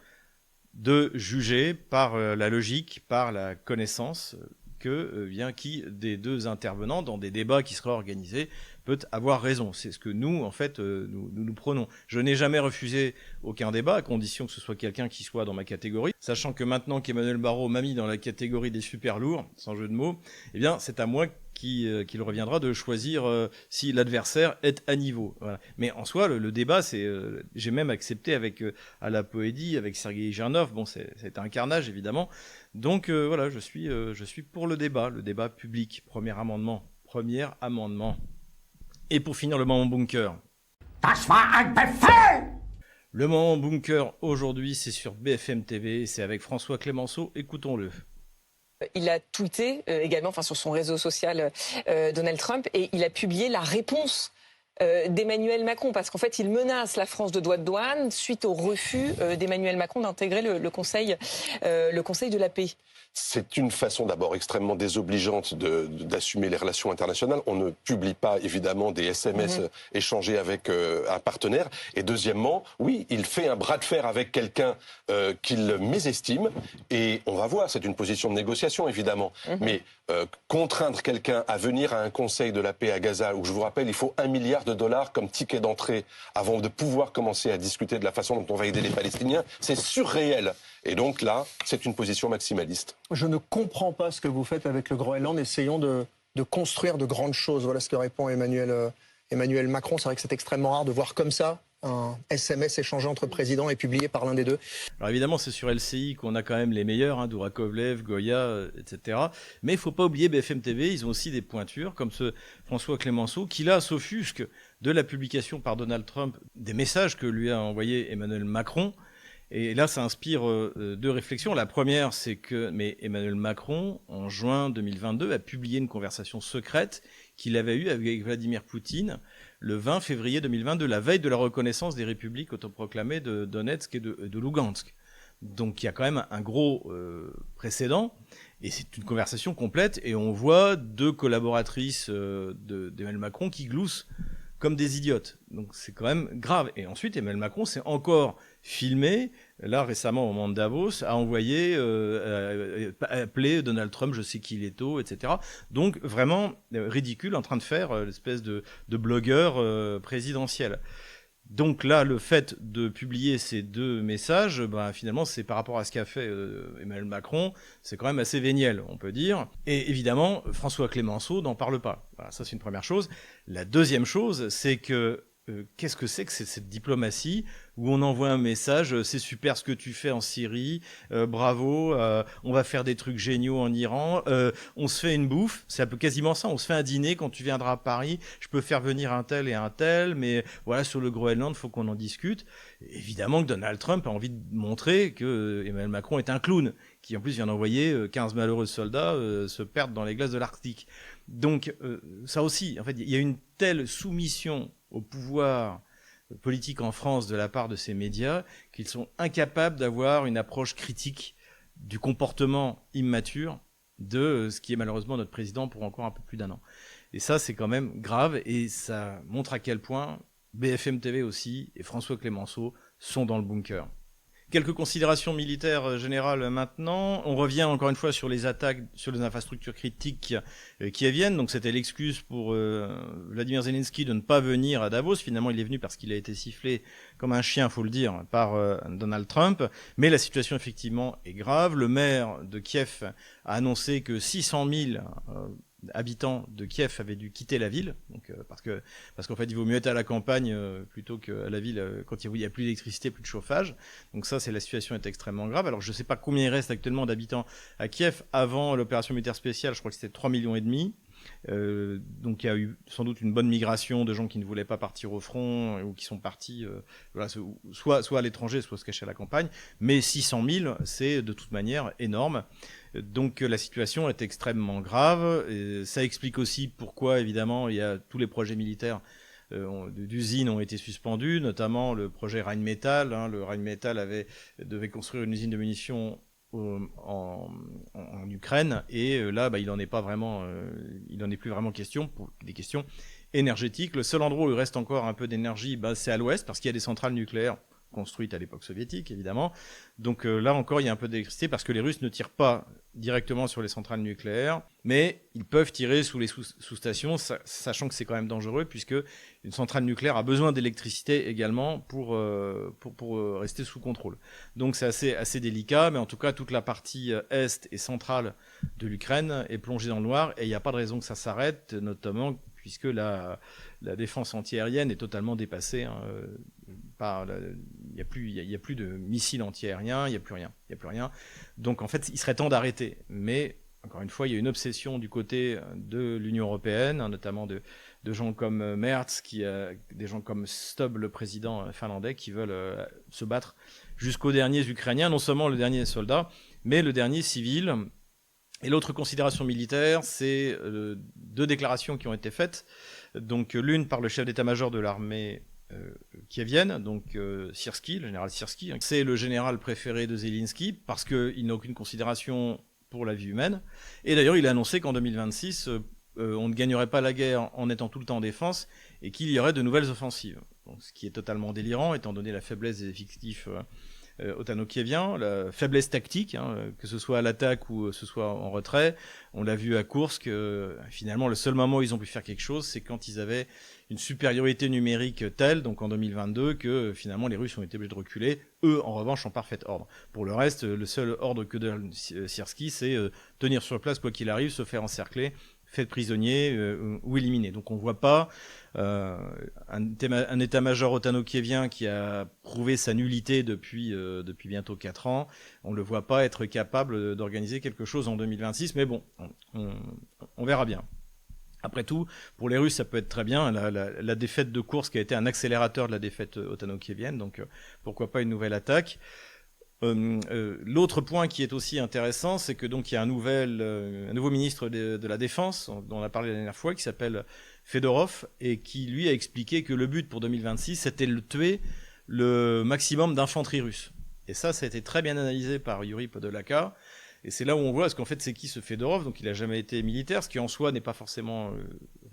de juger par la logique, par la connaissance, qui des deux intervenants dans des débats qui seraient organisés peut avoir raison. C'est ce que nous, en fait, nous prenons. Je n'ai jamais refusé aucun débat, à condition que ce soit quelqu'un qui soit dans ma catégorie, sachant que maintenant qu'Emmanuel Barrot m'a mis dans la catégorie des super lourds, sans jeu de mots, c'est à moi qu'il reviendra de choisir si l'adversaire est à niveau. Voilà. Mais en soi, le débat, j'ai même accepté avec à la Poédie, avec Sergueï Girnov. C'est un carnage évidemment. Donc voilà, je suis pour le débat public. Premier amendement. Et pour finir, le moment bunker. Das war ein Befehl! Le moment bunker aujourd'hui, c'est sur BFM TV, c'est avec François Clémenceau. Écoutons-le. Il a tweeté également, sur son réseau social, Donald Trump, et il a publié la réponse d'Emmanuel Macron, parce qu'en fait, il menace la France de droits de douane suite au refus d'Emmanuel Macron d'intégrer le Conseil de la paix. C'est une façon d'abord extrêmement désobligeante d'assumer les relations internationales. On ne publie pas évidemment des SMS échangés avec un partenaire. Et deuxièmement, oui, il fait un bras de fer avec quelqu'un qu'il mésestime. Et on va voir, c'est une position de négociation évidemment. Mais contraindre quelqu'un à venir à un conseil de la paix à Gaza, où je vous rappelle, il faut $1 milliard de dollars comme ticket d'entrée avant de pouvoir commencer à discuter de la façon dont on va aider les Palestiniens. C'est surréel. Et donc là, c'est une position maximaliste. Je ne comprends pas ce que vous faites avec le Groenland. Essayons de construire de grandes choses. Voilà ce que répond Emmanuel Macron. C'est vrai que c'est extrêmement rare de voir comme ça un SMS échangé entre présidents et publié par l'un des deux. Alors évidemment, c'est sur LCI qu'on a quand même les meilleurs, Dourakovlev, Goya, etc. Mais il ne faut pas oublier BFM TV, ils ont aussi des pointures, comme ce François Clémenceau, qui là s'offusque de la publication par Donald Trump des messages que lui a envoyés Emmanuel Macron. Et là, ça inspire deux réflexions. La première, c'est que Emmanuel Macron, en juin 2022, a publié une conversation secrète qu'il avait eue avec Vladimir Poutine le 20 février 2022, la veille de la reconnaissance des républiques autoproclamées de Donetsk et de Lugansk. Donc il y a quand même un gros précédent, et c'est une conversation complète, et on voit deux collaboratrices d'Emmanuel Macron qui gloussent comme des idiotes. Donc c'est quand même grave. Et ensuite, Emmanuel Macron s'est encore filmé, là récemment au moment de Davos, a envoyé, appelé Donald Trump, je sais qu'il est tôt, etc. Donc vraiment ridicule, en train de faire l'espèce de blogueur présidentiel. Donc là, le fait de publier ces deux messages, finalement, c'est par rapport à ce qu'a fait Emmanuel Macron, c'est quand même assez véniel, on peut dire. Et évidemment, François Clémenceau n'en parle pas. Voilà, ça, c'est une première chose. La deuxième chose, c'est que qu'est-ce que c'est cette diplomatie où on envoie un message, c'est super ce que tu fais en Syrie, bravo, on va faire des trucs géniaux en Iran, on se fait une bouffe, c'est un peu quasiment ça, on se fait un dîner quand tu viendras à Paris, je peux faire venir un tel et un tel, mais voilà, sur le Groenland, il faut qu'on en discute. Évidemment que Donald Trump a envie de montrer que Emmanuel Macron est un clown, qui en plus vient d'envoyer 15 malheureux soldats se perdre dans les glaces de l'Arctique. Donc ça aussi, en fait, il y a une telle soumission au pouvoir politique en France de la part de ces médias qu'ils sont incapables d'avoir une approche critique du comportement immature de ce qui est malheureusement notre président pour encore un peu plus d'1 an. Et ça, c'est quand même grave, et ça montre à quel point BFM TV aussi et François Clémenceau sont dans le bunker. Quelques considérations militaires générales maintenant. On revient encore une fois sur les attaques sur les infrastructures critiques qui viennent. Donc c'était l'excuse pour Vladimir Zelensky de ne pas venir à Davos. Finalement, il est venu parce qu'il a été sifflé comme un chien, faut le dire, par Donald Trump. Mais la situation effectivement est grave. Le maire de Kiev a annoncé que 600 000 habitants de Kiev avaient dû quitter la ville, donc, parce qu'en fait il vaut mieux être à la campagne plutôt qu'à la ville quand il n'y a plus d'électricité, plus de chauffage. Donc ça, la situation est extrêmement grave. Alors je ne sais pas combien il reste actuellement d'habitants à Kiev. Avant l'opération militaire spéciale, je crois que c'était 3,5 millions. Donc il y a eu sans doute une bonne migration de gens qui ne voulaient pas partir au front ou qui sont partis soit à l'étranger, soit se cacher à la campagne. Mais 600 000, c'est de toute manière énorme. Donc la situation est extrêmement grave. Et ça explique aussi pourquoi, évidemment, tous les projets militaires d'usines ont été suspendus, notamment le projet Rheinmetall. Le Rheinmetall devait construire une usine de munitions en Ukraine, et là il n'en est pas vraiment, il n'en est plus vraiment question pour des questions énergétiques. Le seul endroit où il reste encore un peu d'énergie, c'est à l'ouest, parce qu'il y a des centrales nucléaires construites à l'époque soviétique, évidemment. Donc là encore, il y a un peu d'électricité parce que les Russes ne tirent pas directement sur les centrales nucléaires, mais ils peuvent tirer sous les sous-stations, sachant que c'est quand même dangereux, puisque une centrale nucléaire a besoin d'électricité également pour rester sous contrôle. Donc c'est assez délicat, mais en tout cas, toute la partie est et centrale de l'Ukraine est plongée dans le noir, et il n'y a pas de raison que ça s'arrête, notamment puisque la défense antiaérienne est totalement dépassée. Il n'y a plus de missiles antiaériens, il n'y a plus rien. Donc en fait, il serait temps d'arrêter. Mais encore une fois, il y a une obsession du côté de l'Union européenne, notamment de gens comme Merz, des gens comme Stubb, le président finlandais, qui veulent se battre jusqu'aux derniers Ukrainiens, non seulement le dernier soldat, mais le dernier civil. Et l'autre considération militaire, c'est deux déclarations qui ont été faites. Donc l'une par le chef d'état-major de l'armée kievienne, donc Syrski, le général Syrski. C'est le général préféré de Zelensky parce qu'il n'a aucune considération pour la vie humaine. Et d'ailleurs, il a annoncé qu'en 2026, on ne gagnerait pas la guerre en étant tout le temps en défense et qu'il y aurait de nouvelles offensives. Donc, ce qui est totalement délirant, étant donné la faiblesse des effectifs otano-kievien, la faiblesse tactique, que ce soit à l'attaque ou ce soit en retrait. On l'a vu à Koursk, finalement le seul moment où ils ont pu faire quelque chose, c'est quand ils avaient une supériorité numérique telle, donc en 2022, que finalement les Russes ont été obligés de reculer, eux en revanche en parfait ordre. Pour le reste, le seul ordre que donne Syrski, c'est tenir sur place quoi qu'il arrive, se faire encercler, fait prisonnier ou éliminé. Donc on ne voit pas un état-major otano-kievien qui a prouvé sa nullité depuis bientôt 4 ans. On ne le voit pas être capable d'organiser quelque chose en 2026, mais bon, on verra bien. Après tout, pour les Russes, ça peut être très bien. La défaite de Koursk a été un accélérateur de la défaite otano-kievienne, donc pourquoi pas une nouvelle attaque. L'autre point qui est aussi intéressant, c'est que donc il y a un nouveau ministre de la Défense, dont on a parlé la dernière fois, qui s'appelle Fedorov, et qui lui a expliqué que le but pour 2026, c'était de tuer le maximum d'infanterie russe. Et ça a été très bien analysé par Yuri Podolaka. Et c'est là où on voit, parce qu'en fait, c'est qui ce Fedorov? Donc, il n'a jamais été militaire, ce qui en soi n'est pas forcément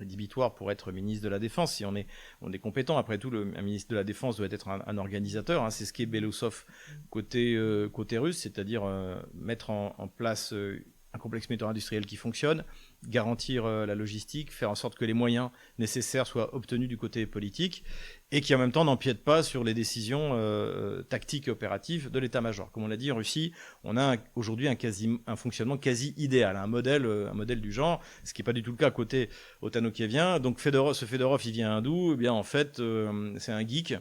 rédhibitoire pour être ministre de la Défense. Si on est compétent, après tout, un ministre de la Défense doit être un organisateur. C'est ce qu'est Belousov côté russe, c'est-à-dire mettre en place un complexe militaire-industriel qui fonctionne, garantir la logistique, faire en sorte que les moyens nécessaires soient obtenus du côté politique, et qui en même temps n'empiète pas sur les décisions tactiques et opératives de l'état-major. Comme on l'a dit, en Russie, on a aujourd'hui un fonctionnement quasi idéal, un modèle du genre, ce qui n'est pas du tout le cas côté otano-kievien. Donc ce Fedorov, il vient d'où? Eh bien, en fait, c'est un geek,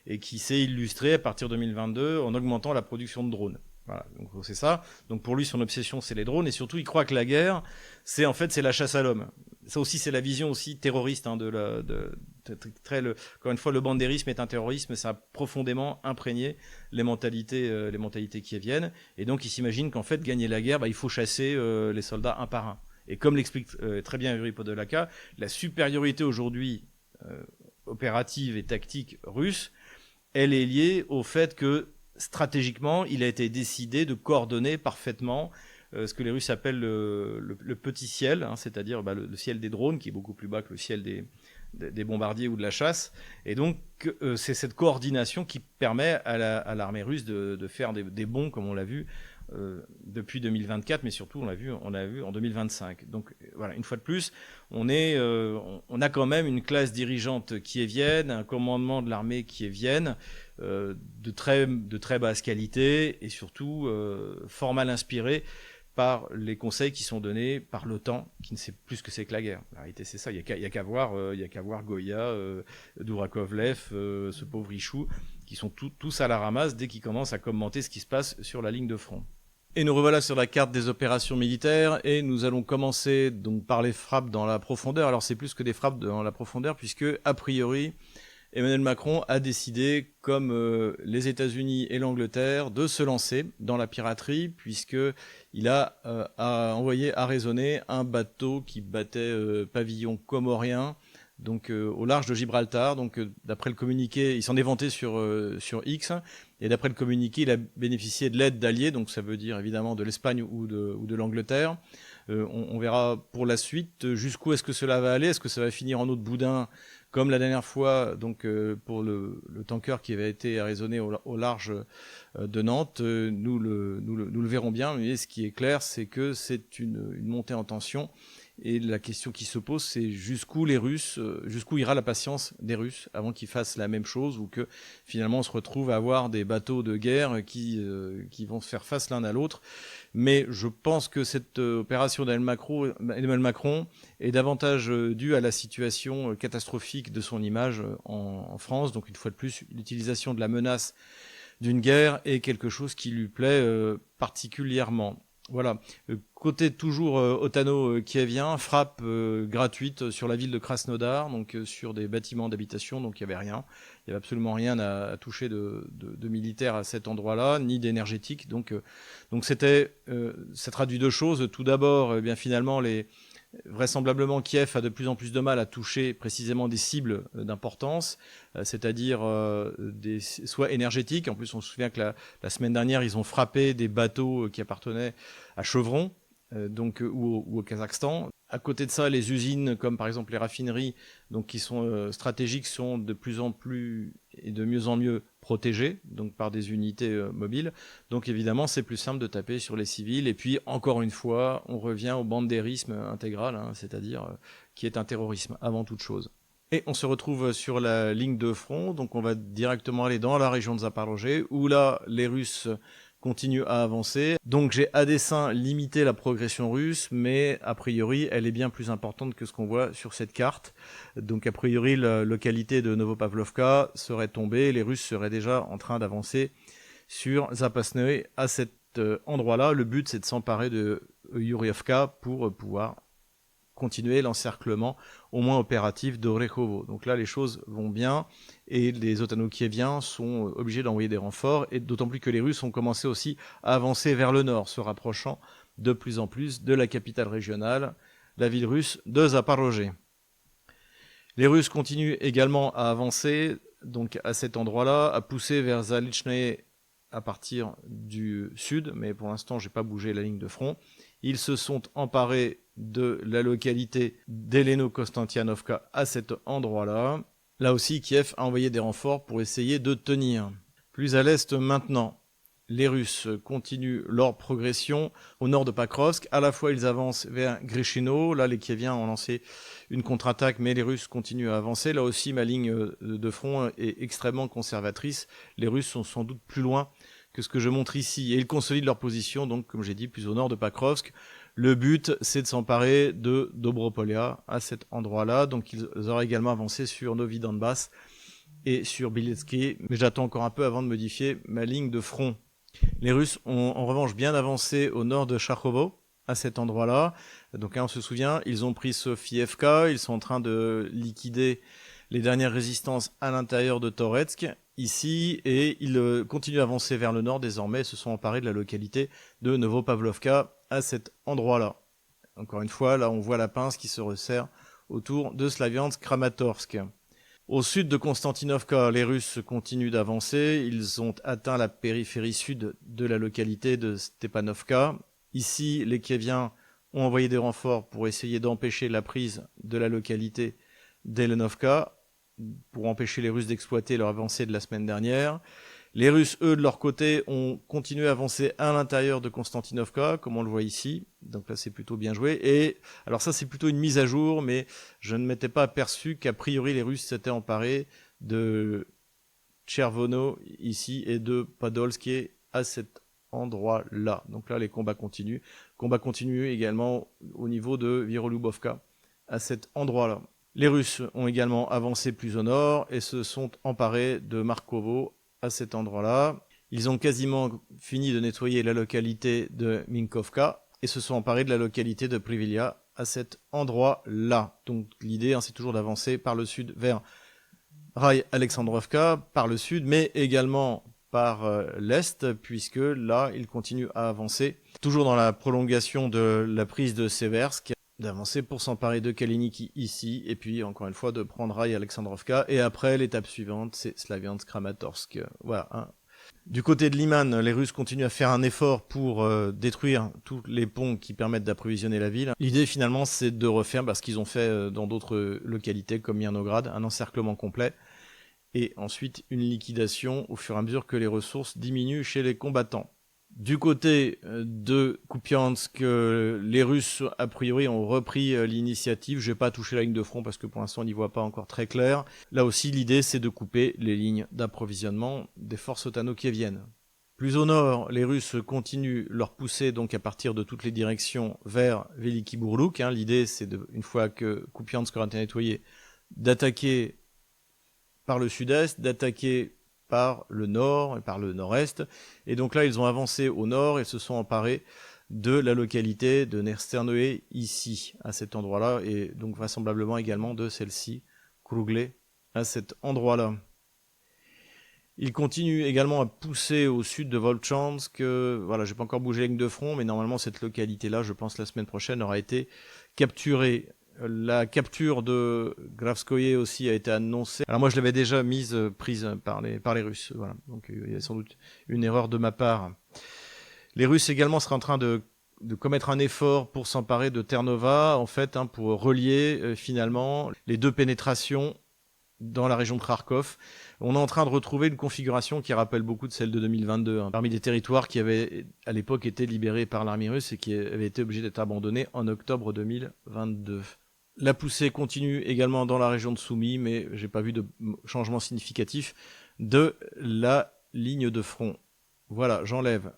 et qui s'est illustré à partir de 2022 en augmentant la production de drones. Voilà, donc c'est ça. Donc pour lui, son obsession, c'est les drones, et surtout, il croit que la guerre, c'est la chasse à l'homme. Ça aussi, c'est la vision aussi terroriste encore une fois, le bandérisme est un terrorisme, ça a profondément imprégné les mentalités kieviennes, et donc il s'imagine qu'en fait, gagner la guerre, il faut chasser les soldats un par un. Et comme l'explique très bien Yuri Podolaka, la supériorité aujourd'hui opérative et tactique russe, elle est liée au fait que stratégiquement, il a été décidé de coordonner parfaitement ce que les Russes appellent le petit ciel, c'est-à-dire le ciel des drones, qui est beaucoup plus bas que le ciel des bombardiers ou de la chasse. Et donc, c'est cette coordination qui permet à l'armée russe de faire des bonds, comme on l'a vu depuis 2024, mais surtout on l'a vu en 2025. Donc voilà, une fois de plus, on a quand même une classe dirigeante kievienne, un commandement de l'armée kievienne de très basse qualité, et surtout fort mal inspiré par les conseils qui sont donnés par l'OTAN, qui ne sait plus ce que c'est que la guerre. La réalité, c'est ça. Il y a qu'à voir Goya, Dourakovlev, ce pauvre Richoux, qui sont tous à la ramasse dès qu'ils commencent à commenter ce qui se passe sur la ligne de front. Et nous revoilà sur la carte des opérations militaires, et nous allons commencer donc par les frappes dans la profondeur. Alors c'est plus que des frappes dans la profondeur, puisque a priori Emmanuel Macron a décidé, comme les États-Unis et l'Angleterre, de se lancer dans la piraterie, puisqu'il a envoyé arraisonner un bateau qui battait pavillon comorien, donc au large de Gibraltar. Donc d'après le communiqué, il s'en est vanté sur X, et d'après le communiqué, il a bénéficié de l'aide d'alliés, donc ça veut dire évidemment de l'Espagne ou de l'Angleterre. On verra pour la suite jusqu'où est-ce que cela va aller. Est-ce que ça va finir en eau de boudin, comme la dernière fois, donc pour le tanker qui avait été arraisonné au large de Nantes? Nous le verrons bien, mais ce qui est clair, c'est que c'est une montée en tension. Et la question qui se pose, c'est jusqu'où ira la patience des Russes avant qu'ils fassent la même chose, ou que finalement on se retrouve à avoir des bateaux de guerre qui vont se faire face l'un à l'autre. Mais je pense que cette opération d'Emmanuel Macron est davantage due à la situation catastrophique de son image en France. Donc une fois de plus, l'utilisation de la menace d'une guerre est quelque chose qui lui plaît particulièrement. Voilà. Côté toujours otano-kievien, frappe gratuite sur la ville de Krasnodar, donc sur des bâtiments d'habitation, donc il n'y avait rien. Il n'y avait absolument rien à toucher de militaire à cet endroit-là, ni d'énergétique. Donc ça traduit deux choses. Tout d'abord, finalement, vraisemblablement, Kiev a de plus en plus de mal à toucher précisément des cibles d'importance, c'est-à-dire soit énergétiques. En plus, on se souvient que la semaine dernière, ils ont frappé des bateaux qui appartenaient à Chevron, ou au Kazakhstan. À côté de ça, les usines, comme par exemple les raffineries, donc qui sont stratégiques, sont de plus en plus et de mieux en mieux protégées, donc par des unités mobiles. Donc évidemment, c'est plus simple de taper sur les civils. Et puis, encore une fois, on revient au bandérisme intégral, hein, c'est-à-dire qui est un terrorisme avant toute chose. Et on se retrouve sur la ligne de front, donc on va directement aller dans la région de Zaporozhye, où là, les Russes continue à avancer. Donc j'ai à dessein limité la progression russe, mais a priori elle est bien plus importante que ce qu'on voit sur cette carte. Donc a priori la localité de Novopavlovka serait tombée, les Russes seraient déjà en train d'avancer sur Zapasnoye à cet endroit-là. Le but c'est de s'emparer de Yurievka pour pouvoir continuer l'encerclement au moins opératif d'Orekhovo. Donc là, les choses vont bien et les Otano-Kieviens sont obligés d'envoyer des renforts, et d'autant plus que les Russes ont commencé aussi à avancer vers le nord, se rapprochant de plus en plus de la capitale régionale, la ville russe de Zaporozhye. Les Russes continuent également à avancer, donc à cet endroit-là, à pousser vers Zalichnaye à partir du sud, mais pour l'instant, j'ai pas bougé la ligne de front. Ils se sont emparés de la localité d'Eleno-Konstantinovka à cet endroit-là. Là aussi, Kiev a envoyé des renforts pour essayer de tenir. Plus à l'est maintenant, les Russes continuent leur progression au nord de Pakrovsk. À la fois, ils avancent vers Grishino. Là, les Kieviens ont lancé une contre-attaque, mais les Russes continuent à avancer. Là aussi, ma ligne de front est extrêmement conservatrice. Les Russes sont sans doute plus loin que ce que je montre ici. Et ils consolident leur position, donc, comme j'ai dit, plus au nord de Pakrovsk. Le but, c'est de s'emparer de Dobropolia à cet endroit-là. Donc, ils auraient également avancé sur Novi Donbass et sur Bieletsky. Mais j'attends encore un peu avant de modifier ma ligne de front. Les Russes ont en revanche bien avancé au nord de Charkovo, à cet endroit-là. Donc, on se souvient, ils ont pris Sofievka. Ils sont en train de liquider les dernières résistances à l'intérieur de Toretsk, ici, et ils continuent à avancer vers le nord désormais, se sont emparés de la localité de Novopavlovka à cet endroit-là. Encore une fois, là on voit la pince qui se resserre autour de Slaviansk-Kramatorsk. Au sud de Konstantinovka, les Russes continuent d'avancer, ils ont atteint la périphérie sud de la localité de Stepanovka. Ici, les Kieviens ont envoyé des renforts pour essayer d'empêcher la prise de la localité d'Elenovka, pour empêcher les Russes d'exploiter leur avancée de la semaine dernière. Les Russes, eux, de leur côté, ont continué à avancer à l'intérieur de Konstantinovka, comme on le voit ici. Donc là, c'est plutôt bien joué. Et alors ça, c'est plutôt une mise à jour, mais je ne m'étais pas aperçu qu'a priori, les Russes s'étaient emparés de Tchervono, ici, et de Podolsky, à cet endroit-là. Donc là, les combats continuent. Combats continuent également au niveau de Virolubovka, à cet endroit-là. Les Russes ont également avancé plus au nord et se sont emparés de Markovo à cet endroit-là. Ils ont quasiment fini de nettoyer la localité de Minkovka et se sont emparés de la localité de Privilia à cet endroit-là. Donc l'idée, c'est toujours d'avancer par le sud vers Rai-Alexandrovka, par le sud, mais également par l'est, puisque là, ils continuent à avancer, toujours dans la prolongation de la prise de Seversk, d'avancer pour s'emparer de Kaliniki ici, et puis encore une fois de prendre Rai-Alexandrovka, et après l'étape suivante c'est Slaviansk-Kramatorsk. Voilà. Hein. Du côté de Liman, les Russes continuent à faire un effort pour détruire tous les ponts qui permettent d'approvisionner la ville. L'idée finalement c'est de refaire ce qu'ils ont fait dans d'autres localités comme Mirnograd, un encerclement complet, et ensuite une liquidation au fur et à mesure que les ressources diminuent chez les combattants. Du côté de Kupiansk, les Russes, a priori, ont repris l'initiative. Je vais pas toucher la ligne de front parce que pour l'instant, on n'y voit pas encore très clair. Là aussi, l'idée, c'est de couper les lignes d'approvisionnement des forces otano-kieviennes. Plus au nord, les Russes continuent leur poussée donc à partir de toutes les directions vers Veliki Burluk. L'idée, c'est une fois que Kupiansk aura été nettoyé, d'attaquer par le sud-est, d'attaquer par le nord et par le nord-est. Et donc là, ils ont avancé au nord et se sont emparés de la localité de Nersternoe ici, à cet endroit-là, et donc vraisemblablement également de celle-ci, Krugle, à cet endroit-là. Ils continuent également à pousser au sud de Volchansk. Voilà, j'ai pas encore bougé la ligne de front, mais normalement cette localité-là, je pense la semaine prochaine, aura été capturée. La capture de Gravskoye aussi a été annoncée. Alors moi je l'avais déjà prise par les Russes. Voilà. Donc il y a sans doute une erreur de ma part. Les Russes également seraient en train de commettre un effort pour s'emparer de Ternova, en fait, hein, pour relier finalement les deux pénétrations dans la région de Kharkov. On est en train de retrouver une configuration qui rappelle beaucoup de celle de 2022, hein, parmi des territoires qui avaient à l'époque été libérés par l'armée russe et qui avaient été obligés d'être abandonnés en octobre 2022. La poussée continue également dans la région de Soumy, mais j'ai pas vu de changement significatif de la ligne de front. Voilà, j'enlève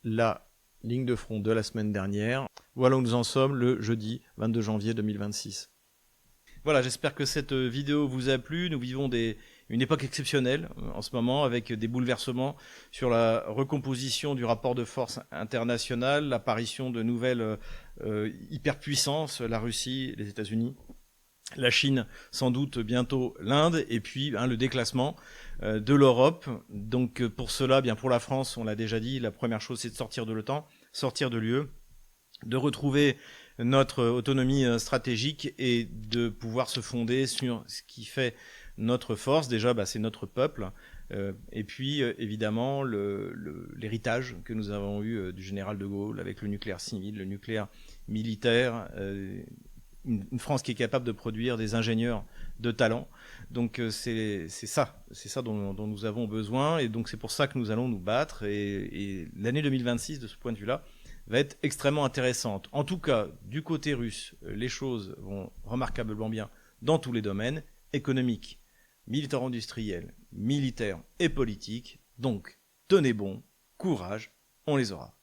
la ligne de front de la semaine dernière. Voilà où nous en sommes le jeudi 22 janvier 2026. Voilà, j'espère que cette vidéo vous a plu. Nous vivons une époque exceptionnelle en ce moment, avec des bouleversements sur la recomposition du rapport de force international, l'apparition de nouvelles hyperpuissances, la Russie, les États-Unis, la Chine, sans doute bientôt l'Inde, et puis le déclassement de l'Europe. Donc pour cela, bien pour la France, on l'a déjà dit, la première chose c'est de sortir de l'OTAN, sortir de l'UE, de retrouver notre autonomie stratégique et de pouvoir se fonder sur ce qui fait notre force. Déjà, c'est notre peuple. Et puis, évidemment, l'héritage que nous avons eu du général de Gaulle avec le nucléaire civil, le nucléaire militaire, une France qui est capable de produire des ingénieurs de talent. Donc c'est ça dont nous avons besoin, et donc c'est pour ça que nous allons nous battre, et l'année 2026 de ce point de vue-là va être extrêmement intéressante. En tout cas, du côté russe, les choses vont remarquablement bien dans tous les domaines, économiques, militaro-industriels, militaires et politiques. Donc tenez bon, courage, on les aura.